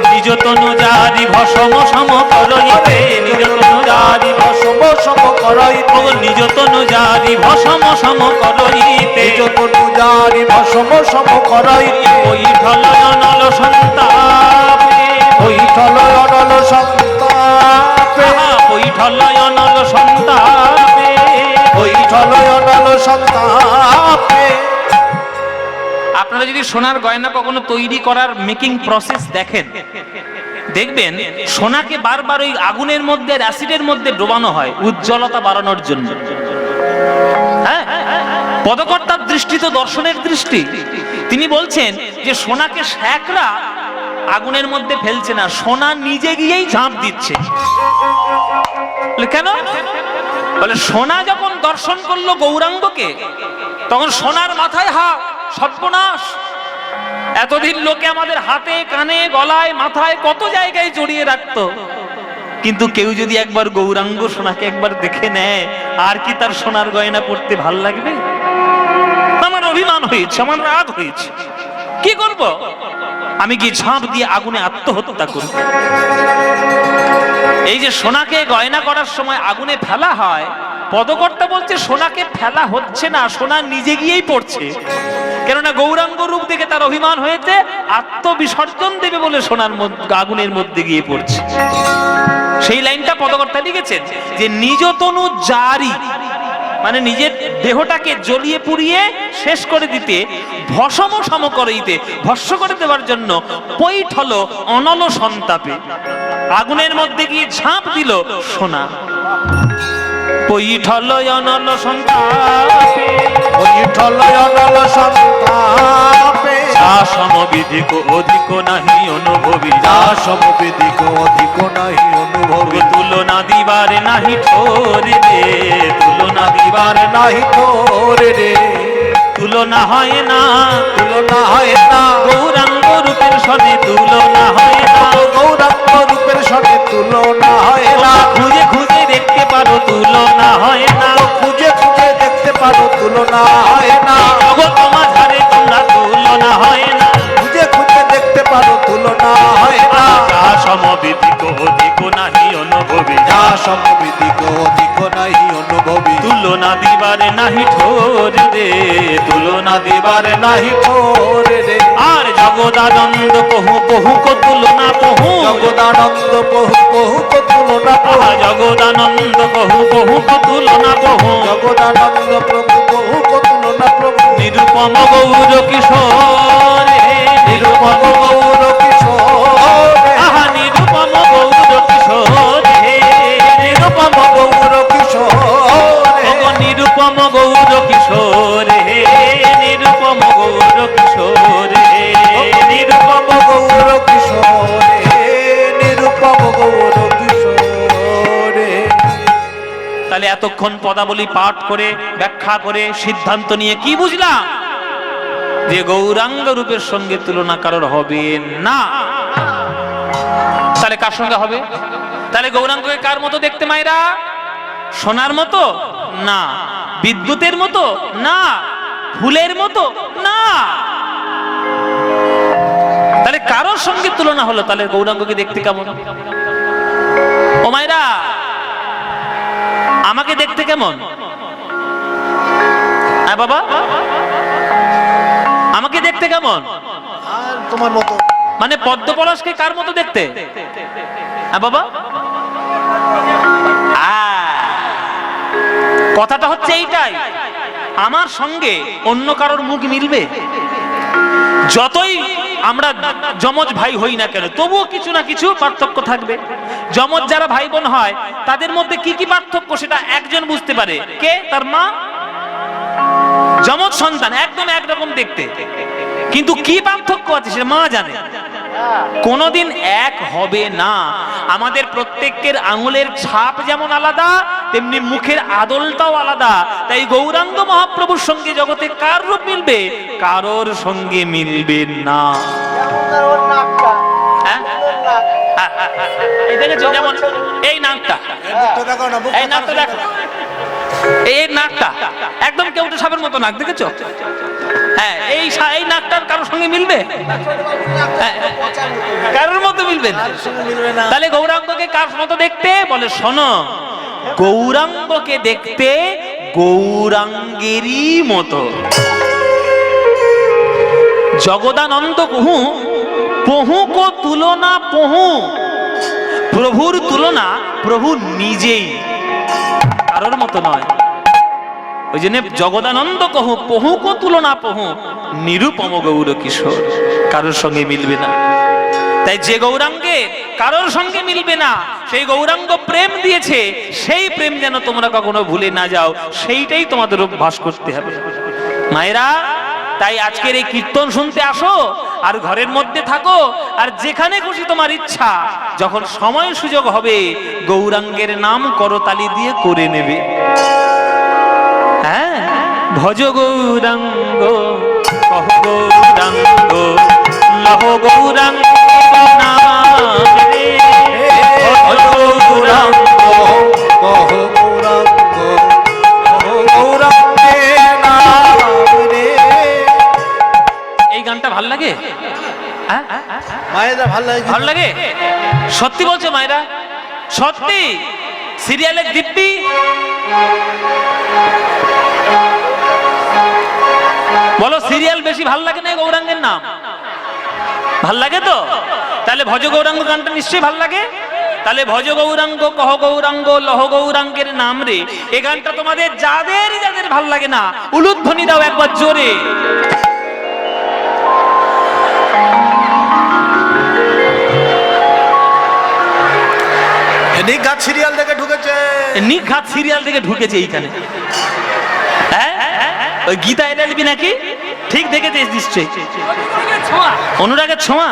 নিজ তনু জারি ভসম সম করইতে, নিজ তনু জারি ভসম সম করাইতে, নিজ তনু জারি ভসম সম করইতে, নিজ তনু জারি ভসম সম করাইতে, ওই ঢলয় নল সন্তাপে, ওই ঢলয় নল সন্তাপে, ওই ঢলয় নল সন্তাপে, ওই ঢলয় নল সন্তাপে। আপনারা যদি সোনার গয়না কখনো তৈরি করার মেকিং প্রসেস দেখেন, দেখবেন সোনাকে বারবার ওই আগুনের মধ্যে, অ্যাসিডের মধ্যে ডোবানো হয় উজ্জ্বলতা বাড়ানোর জন্য। হ্যাঁ, পদকর্তার দৃষ্টি তো দর্শনের দৃষ্টি। তিনি বলছেন যে সোনাকে শ্যাকরা আগুনের মধ্যে ফেলছে না, সোনা নিজে গিয়েই ঝাঁপ দিচ্ছে। কেন? বলে সোনা যখন দর্শন করলো গৌরাঙ্গকে, তখন সোনার মাথায় সর্বনাশ, এতদিন লোকে আমাদের হাতে কানে গলায় মাথায় কত জায়গায় জড়িয়ে রাখতো, কিন্তু কেউ যদি একবার গৌরাঙ্গ সোনাকে একবার দেখে নেয়, আর কি তার সোনার গয়না পড়তে ভাল লাগবে? আমার অভিমান হয়েছে, আমার রাগ হয়েছে, কি করব? আমি কি ঝাঁপ দিয়ে আগুনে আত্মহত্যা করব? এই যে সোনাকে গয়না করার সময় আগুনে ফেলা হয়, পদকর্তা বলছে সোনাকে ফেলা হচ্ছে না, সোনা নিজে গিয়েই পড়ছে। কেননা গৌরাঙ্গ রূপ দেখে তার অভিমান হয়েছে, আত্মবিসর্জন দেবে বলে সোনার আগুনের মধ্যে গিয়ে পড়ছে। সেই লাইনটা পদকর্তা লিখেছেন যে নিজ তনু জারি, মানে নিজের দেহটাকে জ্বলিয়ে পুড়িয়ে শেষ করে দিতে, ভস্ম সম করিতে, ভস্ম করে দেওয়ার জন্য পৈঠল অনল সন্তাপে আগুনের মধ্যে গিয়ে ঝাঁপ দিল সোনা। পৈঠল অনল সন্তাপে, পৈঠল অনল সন্তাপে, যা সমবিধিক অধিক নাহি অনুভবী, যা সমবিধিক অধিক নাহি অনুভবী, তুলনা দিবার নাহি ঠোরে রে, তুলনা দিবার নাহি তোরে রে, তুলনা হয় না, তুলনা হয় না, গৌরাঙ্গ রূপের সনে তুলনা হয় না, গৌরাঙ্গ রূপের সঙ্গে তুলনা হয় না, খুঁজে খুঁজে দেখতে পারো তুলনা হয় না, খুঁজে খুঁজে দেখতে পারো তুলনা হয় না, জগৎ মাঝারে তোমরা তুলনা হয় না, খুঁজে খুঁজে দেখতে পারো তুলনা হয় না, যা সমবিধিক অধিক নাহি অনুভবী, যা সমবিধিক অধিক নাহি অনুভবী, তুলনা দিবার নাহি ঠোর রে, তুলনা দিবার নাহি তোরে রে, আর জগদানন্দ কহু কহু কো তুলনা কহু, জগদানন্দ বহু বহু কো তুলনা আহা জগদানন্দ কহু কহু কো তুলনা কহু, জগদানন্দ প্রভু বহু কো তুলনা প্রভু, নিরুপম গৌর কিশোর হে, নিরূপম গৌর কিশোর, আহা নিরুপম গৌর কিশোর হে, নিরূপম গৌর কিশোর, ওগো নিরুপম গৌর কিশোর হে, নিরুপম গৌর কিশোর হে, নিরূপম গৌর কিশোর, নিরূপম গৌর কিশোর। তাহলে এতক্ষণ পদাবলী পাঠ করে ব্যাখ্যা করে সিদ্ধান্ত নিয়ে কি বুঝলাম? যে গৌরাঙ্গ রূপের সঙ্গে তুলনা কারোর হবে না। তাহলে কার সঙ্গে হবে? তাহলে গৌরাঙ্গকে কার মতো দেখতে মায়েরা? সোনার মতো না, বিদ্যুতের মতো না, ফুলের মতো না। তাহলে কারোর সঙ্গে তুলনা হলো, তাহলে গৌরাঙ্গকে দেখতে কেমন? ও মায়েরা, আমাকে দেখতে কেমন? হ্যাঁ বাবা, আমাকে দেখতে কেমন? আর তোমার মতো, মানে পদ্ম পলাশকে কার মতো দেখতে? হ্যাঁ বাবা, কথাটা হচ্ছে এইটাই, আমার সঙ্গে অন্য কারোর মুখ মিলবে? যতই আমরা যমজ ভাই হই না কেন, তবুও কিছু না কিছু পার্থক্য থাকবে। যমজ যারা ভাই বোন হয় তাদের মধ্যে কি কি পার্থক্য সেটা একজন বুঝতে পারে, কে? তার মা। যমজ সন্তান একদম একরকম দেখতে, কিন্তু কি পার্থক্য আছে সেটা মা জানে। কোনদিন এক হবে না। আমাদের প্রত্যেকের আঙুলের ছাপ যেমন আলাদা, তেমনি মুখের আদলটাও আলাদা। তাই গৌরাঙ্গ মহাপ্রভুর সঙ্গে জগতে কার রূপ মিলবে? কারোর সঙ্গে মিলবে না। এই দেখেছো, যেমন এই নাকটা, এই নাকটা দেখো, এই নাকটা একদম কেউটে সাপের মতো নাক, দেখেছো? হ্যাঁ, এই নাকটার কারোর সঙ্গে মিলবে? কারোর মতো মিলবে না। তাহলে গৌরাঙ্গকে কার মতো দেখতে? বলে শোনো, গৌরাঙ্গকে দেখতে গৌরাঙ্গেরই মতো। জগদানন্দ কহু পহু কো তুলনা পহু, প্রভুর তুলনা প্রভু নিজেই, কারোর মতো নয়। ওই জন্য জগদানন্দ কহু পহু কো তুলনা পহু, নিরুপম গৌর কিশোর, কারোর সঙ্গে মিলবে না। তাই যে গৌরাঙ্গে কারোর সঙ্গে মিলবে না, সেই গৌরাঙ্গ প্রেম দিয়েছে, সেই প্রেম যেন তোমরা কখনো ভুলে না যাও, সেইটাই তোমাদের অভ্যাস করতে হবে মায়েরা। তাই আজকের এই কীর্তন শুনতে আসো, আর ঘরের মধ্যে থাকো, আর যেখানে খুশি তোমার ইচ্ছা, যখন সময় সুযোগ হবে গৌরাঙ্গের নাম করতালি দিয়ে করে নেবে। হ্যাঁ, ভজ গৌরাঙ্গ, কহ গৌরাঙ্গ, লহ গৌরাঙ্গ নাম রে ভজ গৌরাঙ্গ কহ গৌরাঙ্গ কহ গৌরাঙ্গের নাম রে। এই গানটা ভাল লাগে? হ্যাঁ মায়েরা ভাল লাগে? ভাল লাগে? সত্যি বলছে মায়েরা? সত্যি? সিরিয়ালের দিব্যি বলো, সিরিয়াল বেশি ভাল লাগে না গৌরাঙ্গের নাম? ভাল লাগে তো? তাহলে ভজ গৌরাঙ্গ গানটা নিশ্চয়ই ভাল লাগে। তাহলে ভজ গৌরাঙ্গ কহ গৌরাঙ্গ লহ গৌরাঙ্গের নাম রে, এই গানটা তোমাদের যাদের যাদের ভাল লাগে না উলুধ্বনি দাও একবার জোরে। নিঘাত সিরিয়াল দেখে ঢুকেছে। নিঘাত সিরিয়াল থেকে ঢুকেছে এইখানে। হ্যাঁ ওই গীতা এলএলবি নাকি? ঠিক দেখেছিস নিশ্চয়ই। অনুরাগের ছোঁয়া,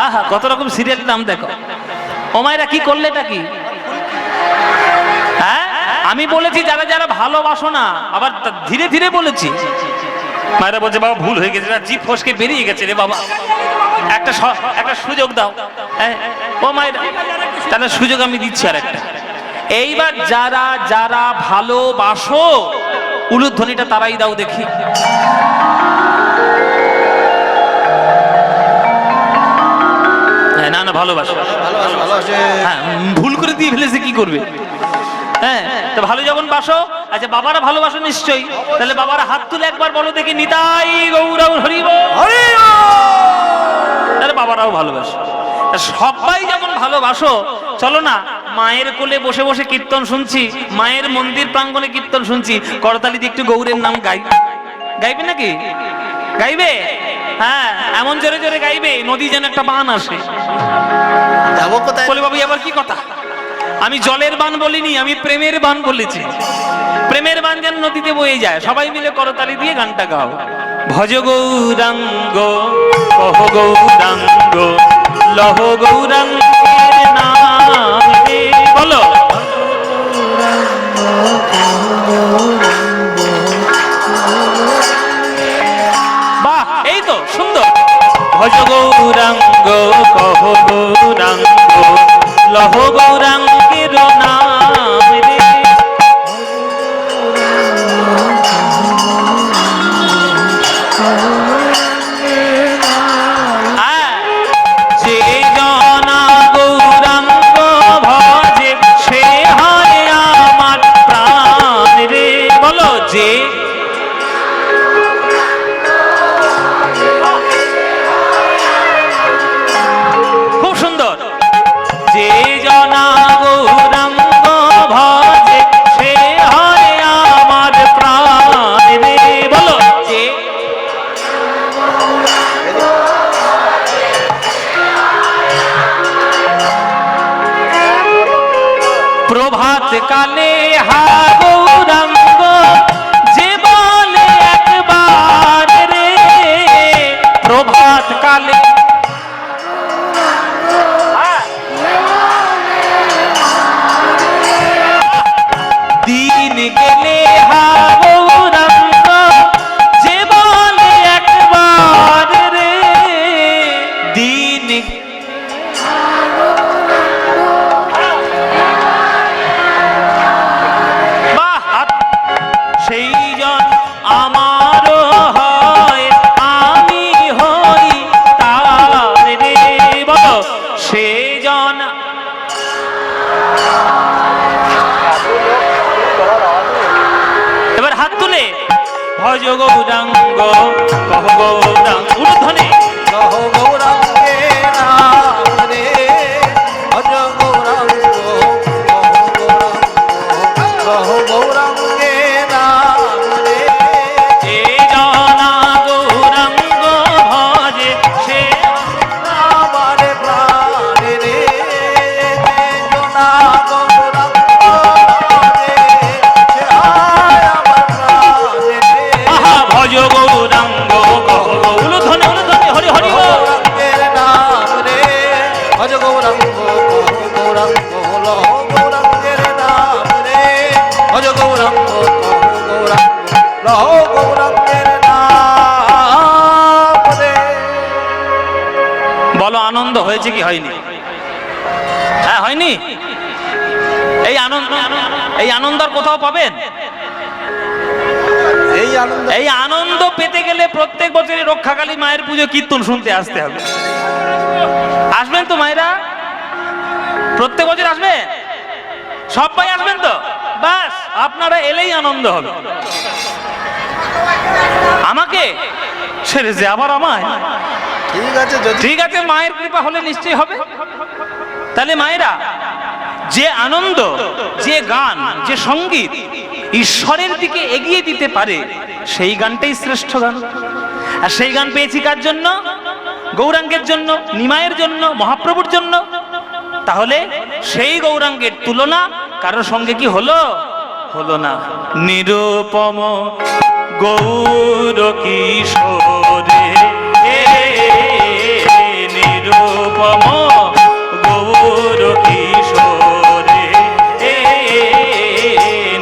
আহা কত রকম সিরিয়ালের নাম দেখো। ও মায়েরা কি করলে এটা কি? হ্যাঁ আমি বলেছি যারা যারা ভালোবাসো না, আবার ধীরে ধীরে বলেছি। মায়েরা বলছে বাবা ভুল হয়ে গেছে, জিভ ফসকে বেরিয়ে গেছে রে বাবা, একটা সুযোগ দাও। ও মায়েরা তাহলে সুযোগ আমি দিচ্ছি আর একটা। এইবার যারা যারা ভালোবাসো উলুধ্বনিটা তারাই দাও দেখি। না না ভালোবাসো, ভালোবাসে ভালোবাসে। হ্যাঁ ভুল করে দিয়ে ফেলেছে কি করবে? হ্যাঁ তো ভালো যখন বাসো, আচ্ছা বাবারা ভালোবাসো নিশ্চয়ই, তাহলে বাবারা হাত তুলে একবার বলো দেখি নিতাই গৌর হরিব। তাহলে বাবারাও ভালোবাসো। সবাই যখন ভালোবাসো চলো না মায়ের কোলে বসে বসে কীর্তন শুনছি, মায়ের মন্দির প্রাঙ্গণে কীর্তন শুনছি, করতালি দিয়ে একটু গৌরের নাম গাই। গাইবে নাকি? গাইবে? হ্যাঁ এমন জোরে জোরে গাইবে নদী যেন একটা বান আসে। যাবো কোথায়? বলে বাবু এবার কি কথা? আমি জলের বান বলিনি, আমি প্রেমের বান বলেছি। প্রেমের বান যেন নদীতে বয়ে যায়। সবাই মিলে করতালি দিয়ে গানটা গাও। ভজ গৌরাঙ্গ কহ গৌরাঙ্গ লহ গৌরাঙ্গের নাম রে। বলো বাহ, এই তো সুন্দর। ভজ গৌরাঙ্গ কহ গৌরাঙ্গ লহ গৌরাঙ্গের নাম রে। যে জনা গৌরাঙ্গ ভজে সে হয় আমার প্রাণ রে। বলো যে খুব সুন্দর। যে জনা গৌরাঙ্গ ভজে সে হয় আমার প্রাণ রে। বলো যে প্রভাত কালে হা গৌরাঙ্গ যে বলে একবার রে। প্রভাত কালে দিন গেলে হা গৌরাঙ্গ যে বলে একবার রে। দিন সেই জন আমারও হয় আমি হই তার রে। বলো সেই জন এবার হাত তুলে ভজ গৌরাঙ্গ কহ গৌরাঙ্গ উর্ধ্বনে কহ গৌরাঙ্গের নাম রে। ভজ গৌরাঙ্গ কহ গৌরাঙ্গের নাম রে। যে জনা গৌরাঙ্গ ভজে সে আমার প্রাণ রে। যে জনা গৌরাঙ্গ ভজে সে হয় আমার প্রাণ রে। আহা ভজ গৌরাঙ্গ কহ গৌরাঙ্গ উলুধ্বনি উলুধ্বনি হরি হরি বল। হয়নি? এই আনন্দ আর কোথাও পাবেন? এই আনন্দ পেতে গেলে প্রত্যেক বছরই রক্ষাকালী মায়ের পুজো কীর্তন শুনতে আসতে হবে। আসবেন তো মায়েরা? প্রত্যেক বছর আসবেন? সবাই আসবেন তো? বাস, আপনারা এলেই আনন্দ হবে। আমাকে ছেড়ে যে আবার আমায়? ঠিক আছে, মায়ের কৃপা হলে নিশ্চয়ই হবে। তাহলে মায়েরা, যে আনন্দ, যে গান, যে সঙ্গীত ঈশ্বরের দিকে এগিয়ে দিতে পারে, সেই গানটাই শ্রেষ্ঠ গান। আর সেই গান পেয়েছি কার জন্য? গৌরাঙ্গের জন্য, নিমায়ের জন্য, মহাপ্রভুর জন্য। তাহলে সেই গৌরাঙ্গের তুলনা কারোর সঙ্গে কি হলো? হলো না। নিরুপম গৌর কিশোরে, নিরুপম গৌর কিশোরে,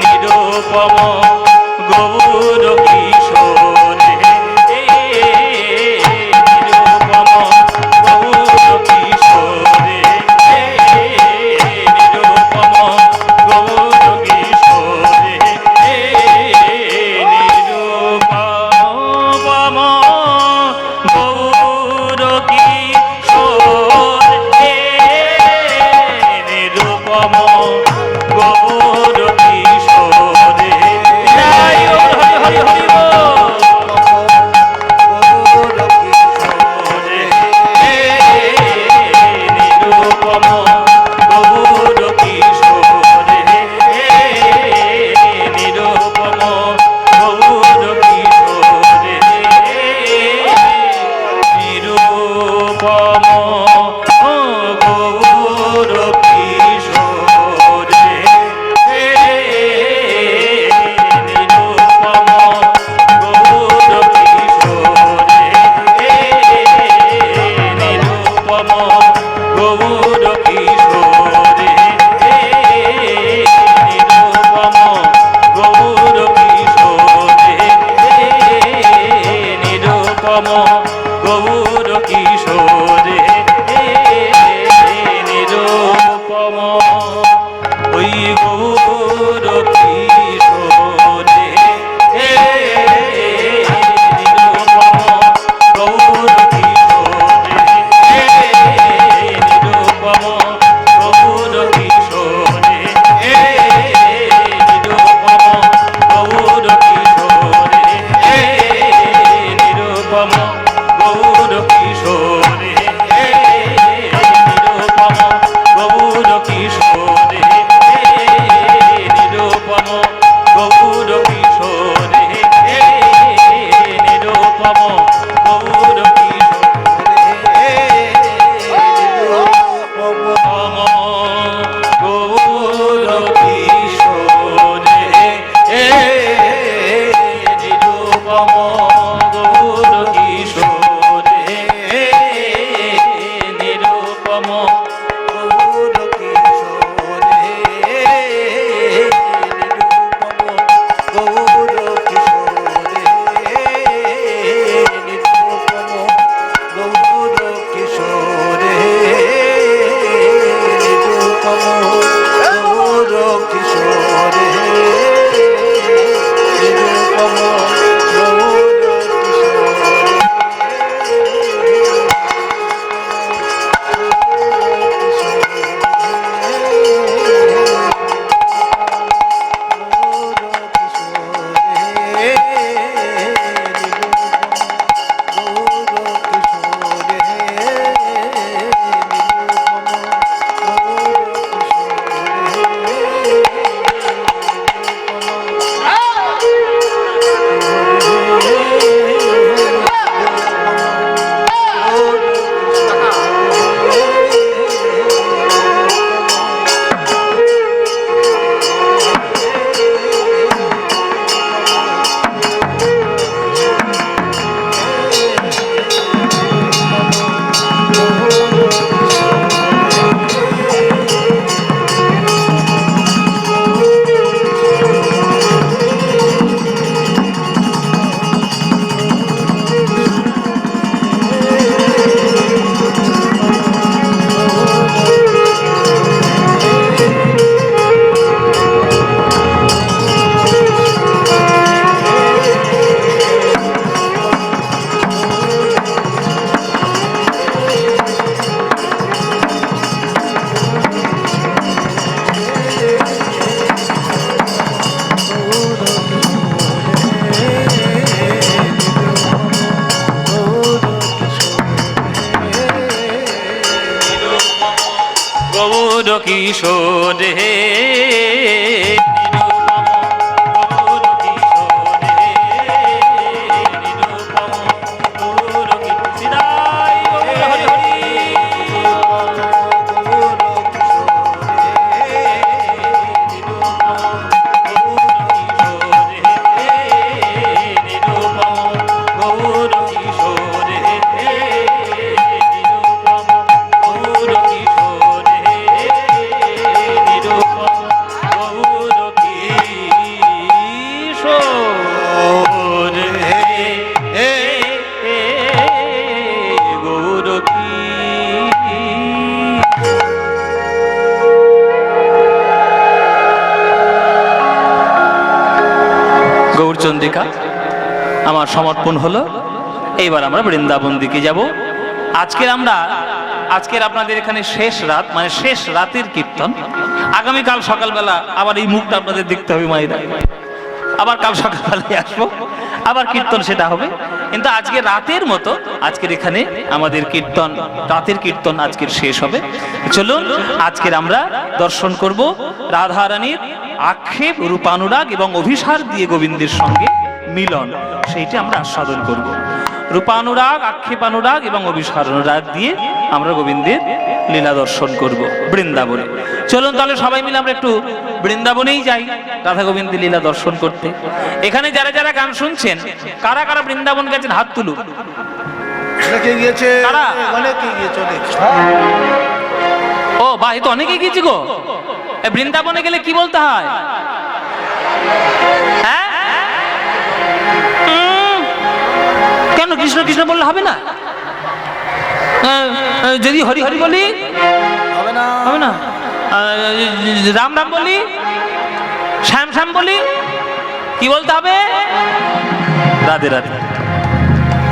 নিরুপম গৌর কিশোরে, নিরুপম গৌর কিশোরে, নিরুপম গৌর কিশোরে, নিরুপম গৌর কিশোরে, নিরুপম গৌর কিশোরে। জয় হরি হরি হরি বল। নিরুপম গৌর কিশোরে, নিরুপম গৌর কিশোরে, নিরুপম গৌর কিশোরে, নিরুপম গৌর কিশোরে, নিরুপম গৌর কিশোরে, নিরুপম গৌর কিশোরে, নিরুপম গৌর কিশোরে, নিরুপম ওই গৌর কিশোরে, নিরুপম গৌর কিশোরে, নিরুপম গৌর কিশোরে, নিরুপম গৌর কিশোরে, নিরুপম গৌর কিশোরে, নিরুপম গৌর কিশোরে, নিরুপম গৌর কিশোরে, নিরুপম গৌর কিশোরে, নিরুপম গৌর কিশোরে, নিরুপম গৌর কিশোরে, নিরুপম গৌর কিশোরে, নিরুপম গৌর কিশোরে, নিরুপম গৌর কিশোরে, নিরুপম গৌর কিশোরে, নিরুপম গৌর কিশোরে, গৌর কিশোর হে চন্দ্রিকা আমার সমর্পণ হলো। এইবার আমরা বৃন্দাবন দিকে যাব। আজকের আপনাদের এখানে শেষ রাত, মানে শেষ রাতের কীর্তন। আগামীকাল সকালবেলা আবার এই মুখটা আপনাদের দেখতে হবে মায়েরা, আবার কাল সকালবেলায় আসবো, আবার কীর্তন সেটা হবে। কিন্তু আজকে রাতের মতো আজকের এখানে আমাদের কীর্তন, রাতের কীর্তন আজকের শেষ হবে। চলুন আজকের আমরা দর্শন করব রাধারানীর আক্ষেপ, রূপানুরাগ এবং অভিসার দিয়ে গোবিন্দের সঙ্গে মিলন, সেইটা আমরা আস্বাদন করব। রূপানুরাগ, আক্ষেপানুরাগ এবং অভিসারানুরাগ দিয়ে আমরা গোবিন্দের লীলা দর্শন করব বৃন্দাবনে। চলুন তাহলে সবাই মিলে আমরা একটু বৃন্দাবনেই যাই রাধা গোবিন্দের লীলা দর্শন করতে। এখানে যারা যারা গান শুনছেন, কারা কারা বৃন্দাবন গেছেন হাত তুলুন। ও বা এই তো অনেকেই গেছি গো। বৃন্দাবনে গেলে কি বলতে হয়? হ্যাঁ, কেন কৃষ্ণ কৃষ্ণ বললে হবে না? যদি হরি হরি বলি হবে না, হবে না। রাম রাম বলি, শ্যাম শ্যাম বলি, কি বলতে হবে? রাধে রাধে।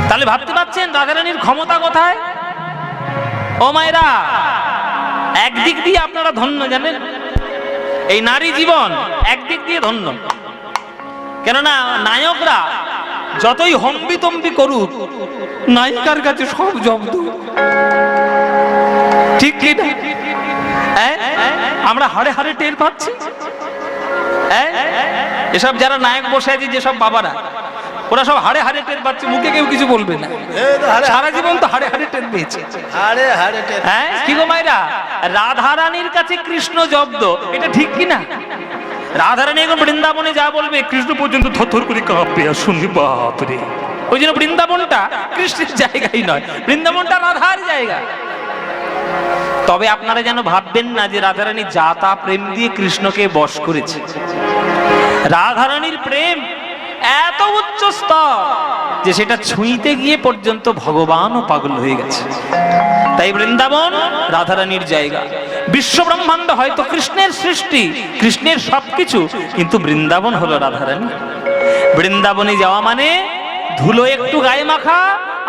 তাহলে ভাবতে পারছেন রাধারানীর ক্ষমতা কোথায়? ও মায়েরা, একদিক দিয়ে আপনারা ধন্য, জানেন এই নারী জীবন একদিক দিয়ে ধন্য। কেননা নায়করা যতই হম্বিতম্বি করুক, নায়িকার কাছে সব জব্দ, ঠিক কি না? আমরা হাড়ে হাড়ে টের পাচ্ছি। এসব যারা নায়ক বসে আছে, যেসব বাবারা, ওরা সব হাড়ে হাড়ে টের পাচ্ছে, মুখে কেউ কিছু বলবে না, সারা জীবন তো হাড়ে হাড়ে টের পেয়েছে। হ্যাঁ কি গো মায়েরা, রাধারানীর কাছে কৃষ্ণ জব্দ, এটা ঠিক কি না? রাধারানী এখন বৃন্দাবনে যা বলবে, কৃষ্ণ পর্যন্ত থরথর করে কাঁপবে আর শুনবে, বাপরে। ওই জন্য বৃন্দাবনটা কৃষ্ণের জায়গাই নয়, বৃন্দাবনটা রাধার জায়গা। তবে আপনারা যেন ভাববেন না যে রাধারানী যা তা প্রেম দিয়ে কৃষ্ণকে বশ করেছে। রাধারানীর প্রেম এত উচ্চ স্তর যে সেটা ছুঁইতে গিয়ে পর্যন্ত ভগবানও পাগল হয়ে গেছে। তাই বৃন্দাবন রাধারানীর জায়গা। বিশ্ব ব্রহ্মাণ্ড হয়তো কৃষ্ণের সৃষ্টি, কৃষ্ণের সবকিছু, কিন্তু বৃন্দাবন হলো রাধারানী। বৃন্দাবনে যাওয়া মানে ধুলো একটু গায়ে মাখা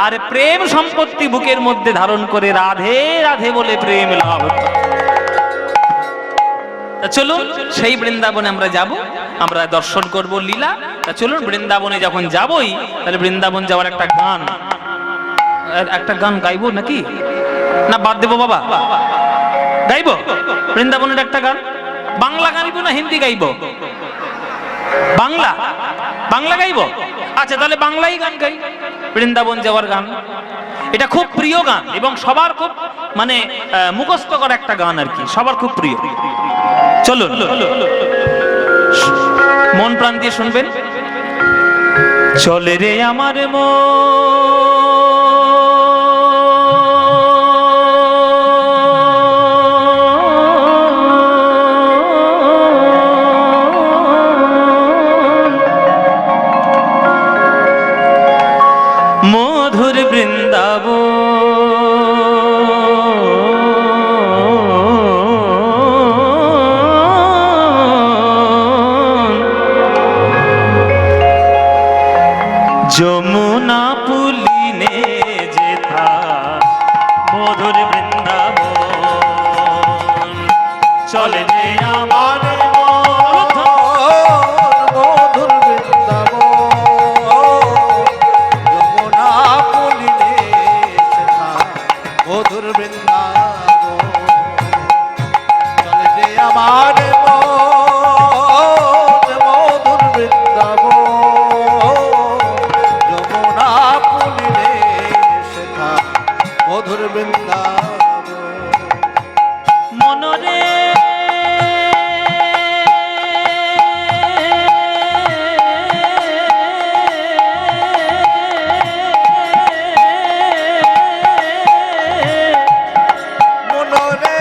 আর প্রেম সম্পত্তি বুকের মধ্যে ধারণ করে রাধে রাধে বলে প্রেম লাভ। চলুন সেই বৃন্দাবনে আমরা যাব, আমরা দর্শন করব লীলা। চলুন বৃন্দাবনে যখন যাবই, তাহলে বৃন্দাবন যাওয়ার একটা গান গাইবো নাকি না বাদ দেবো? বাবা গাইবো বৃন্দাবনের একটা গান। বাংলা গাইবো না হিন্দি গাইবো? বাংলা গাইবো। আচ্ছা তাহলে বাংলাই গান গাই, বৃন্দাবন যাওয়ার গান। এটা খুব প্রিয় গান এবং সবার খুব মানে মুখস্থ করা একটা গান আর কি, সবার খুব প্রিয়। চলুন মন প্রাণ দিয়ে শুনবেন। চলে রে আমার মধুর বৃন্দাবন, যমুনা পুলিনে যেথা মধুর বৃন্দাবন, চলে যে আমার মধুর বৃন্দাবন, যমুনা পুলিনে সেথা মধুর বৃন্দাবন। আমার মন মধুর বৃন্দাবন যমুনা পুলিনে সেথা মধুর বৃন্দাবন মনরে মনরে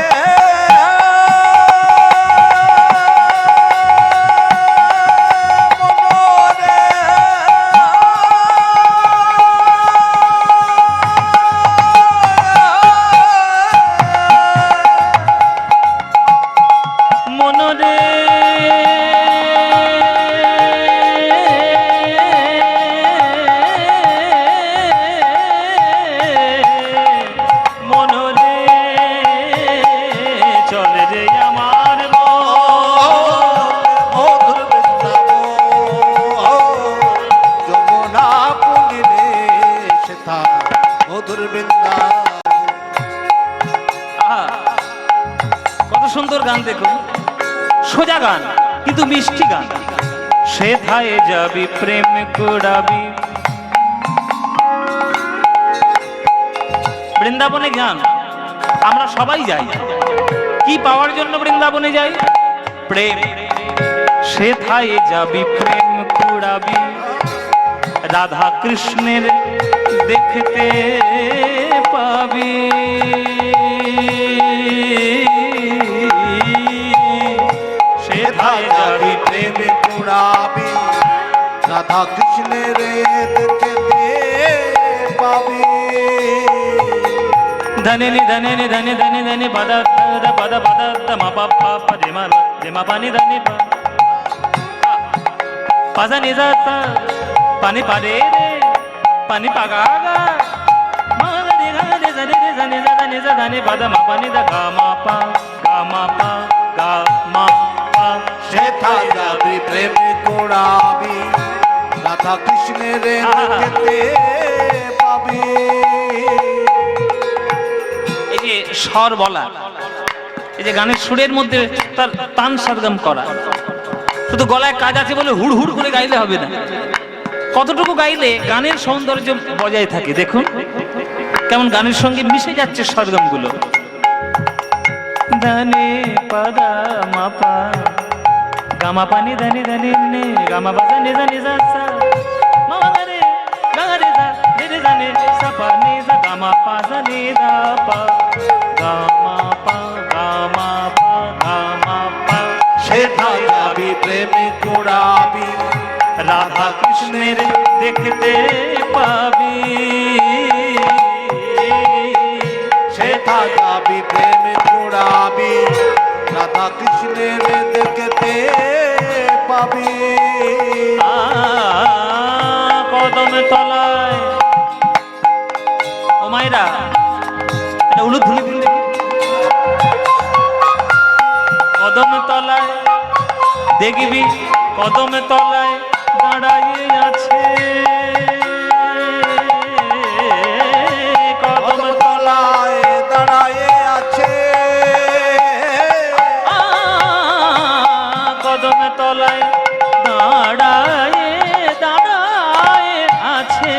মনরে মনরে চলে রে আমার মধুর বৃন্দাবন যমুনা পুলিনে সেথা মধুর বৃন্দাবন আহা, কত সুন্দর গান দেখুন, সোজা গান কিন্তু মিষ্টি গান। সেথায় যাবি প্রেম কুড়াবি, বৃন্দাবনে গান আমরা সবাই যাই, কি পাওয়ার জন্য বৃন্দাবনে যাই? প্রেম। সেথায় যাবি প্রেম কুড়াবি, রাধা কৃষ্ণের দেখতে পাবি। সেথায় যাবি প্রেমে কুড়াবি রাধা কৃষ্ণের দেখতে পাবি ধনে নি ধনে নি ধনে ধনে ধনে পদ পদ পদ মা পা পা পা রে মা পানি ধনে পা পাজা নি যা তা পানি পারে রে পানি পাগা গা মা রে গা রে ধনে রে ধনে যা ধনে যা ধনে পদ মা পানি দা গা মা পা গা মা পা গা মা পা। সেথায় যাবি প্রেমে কুড়াবি রাধা কৃষ্ণের দেখতে পাবি এই যে স্বর বলা, এই যে গানের সুরের মধ্যে তার তান সরগম করা, শুধু গলায় কাজ আছে বলে হুড় হুড় করে গাইলে হবে না, কতটুকু গাইলে গানের সৌন্দর্য বজায় থাকে। দেখুন কেমন গানের সঙ্গে মিশে যাচ্ছে সরগম গুলো। ধনে পদা মাপা গামা পানি ধনে ধনে নে গামা বাজা নে জা নে যা সা মামা রে গা রে যা রে রে জা নে সা পা নে যা গামা পা যা নে দা পা গামা পা গামা পা গামা পা। সেথায় যাবি প্রেমে কুড়াবি রাধা কৃষ্ণের দেখতে পাবি। সেথায় যাবি প্রেমে কুড়াবি রাধা কৃষ্ণের দেখতে পাবি কদম তলায় ও মায়েরা এটা উলুদ ধুলি দিন দেখি। কদম তলায় দেখবি কদম তলায় দাঁড়াইয়ে আছে কদম তলায় দাঁড়ায়ে আছে কদম তলায় দাঁড়ায়ে দাঁড়ায়ে আছে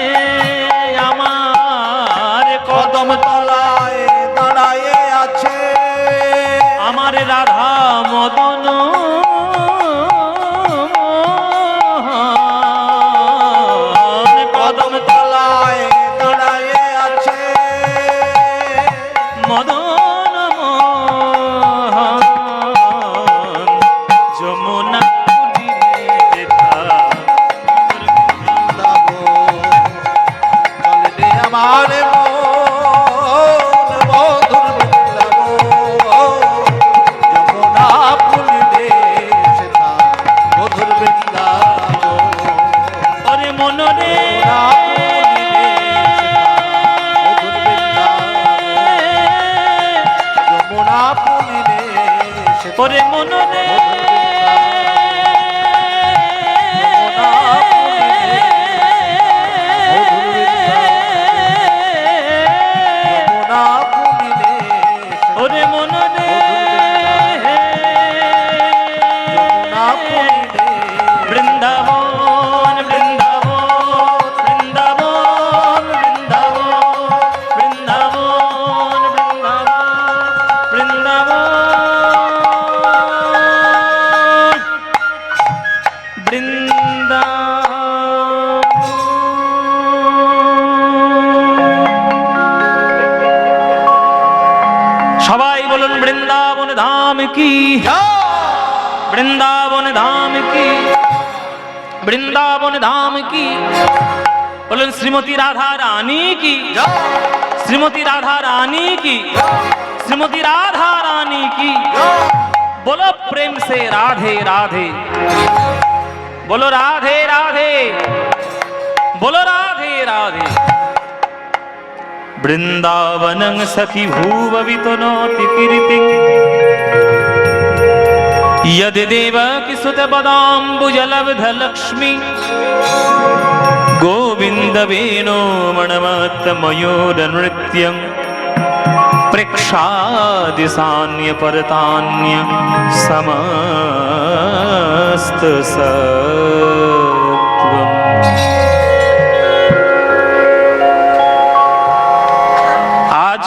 আমার কদম তলায় দাঁড়ায়ে আছে আমার রাধা মদন কদম তলায় দাঁড়ায়ে আছে মদন মোহন যমুনা পুলিনে যেথা চলে আমার মন মধুর বৃন্দাবন যমুনা পুলিনে সেথা মধুর বৃন্দাবন ওরে মনরে যমুনা পুলিনে সেথা ওরে মনরে ওরে মনরে धाम की, वृंदावन धाम की, वृंदावन धाम की। बोलें श्रीमती राधा रानी की, श्रीमती राधा रानी की, श्रीमती राधा रानी की। बोलो प्रेम से राधे राधे, बोलो राधे राधे, बोलो राधे राधे। वृंदावनं सखी भूववितनोति कीर्तिं, यदि देवकी सुतपदाम्बुजलब्धलक्ष्मी, गोविंद वेणो मणमत्तमयूरनृत्यं, प्रेक्षादिशान्य परतान्य समस्तसत्त्वम्। आज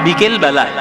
বিকেল বেলায়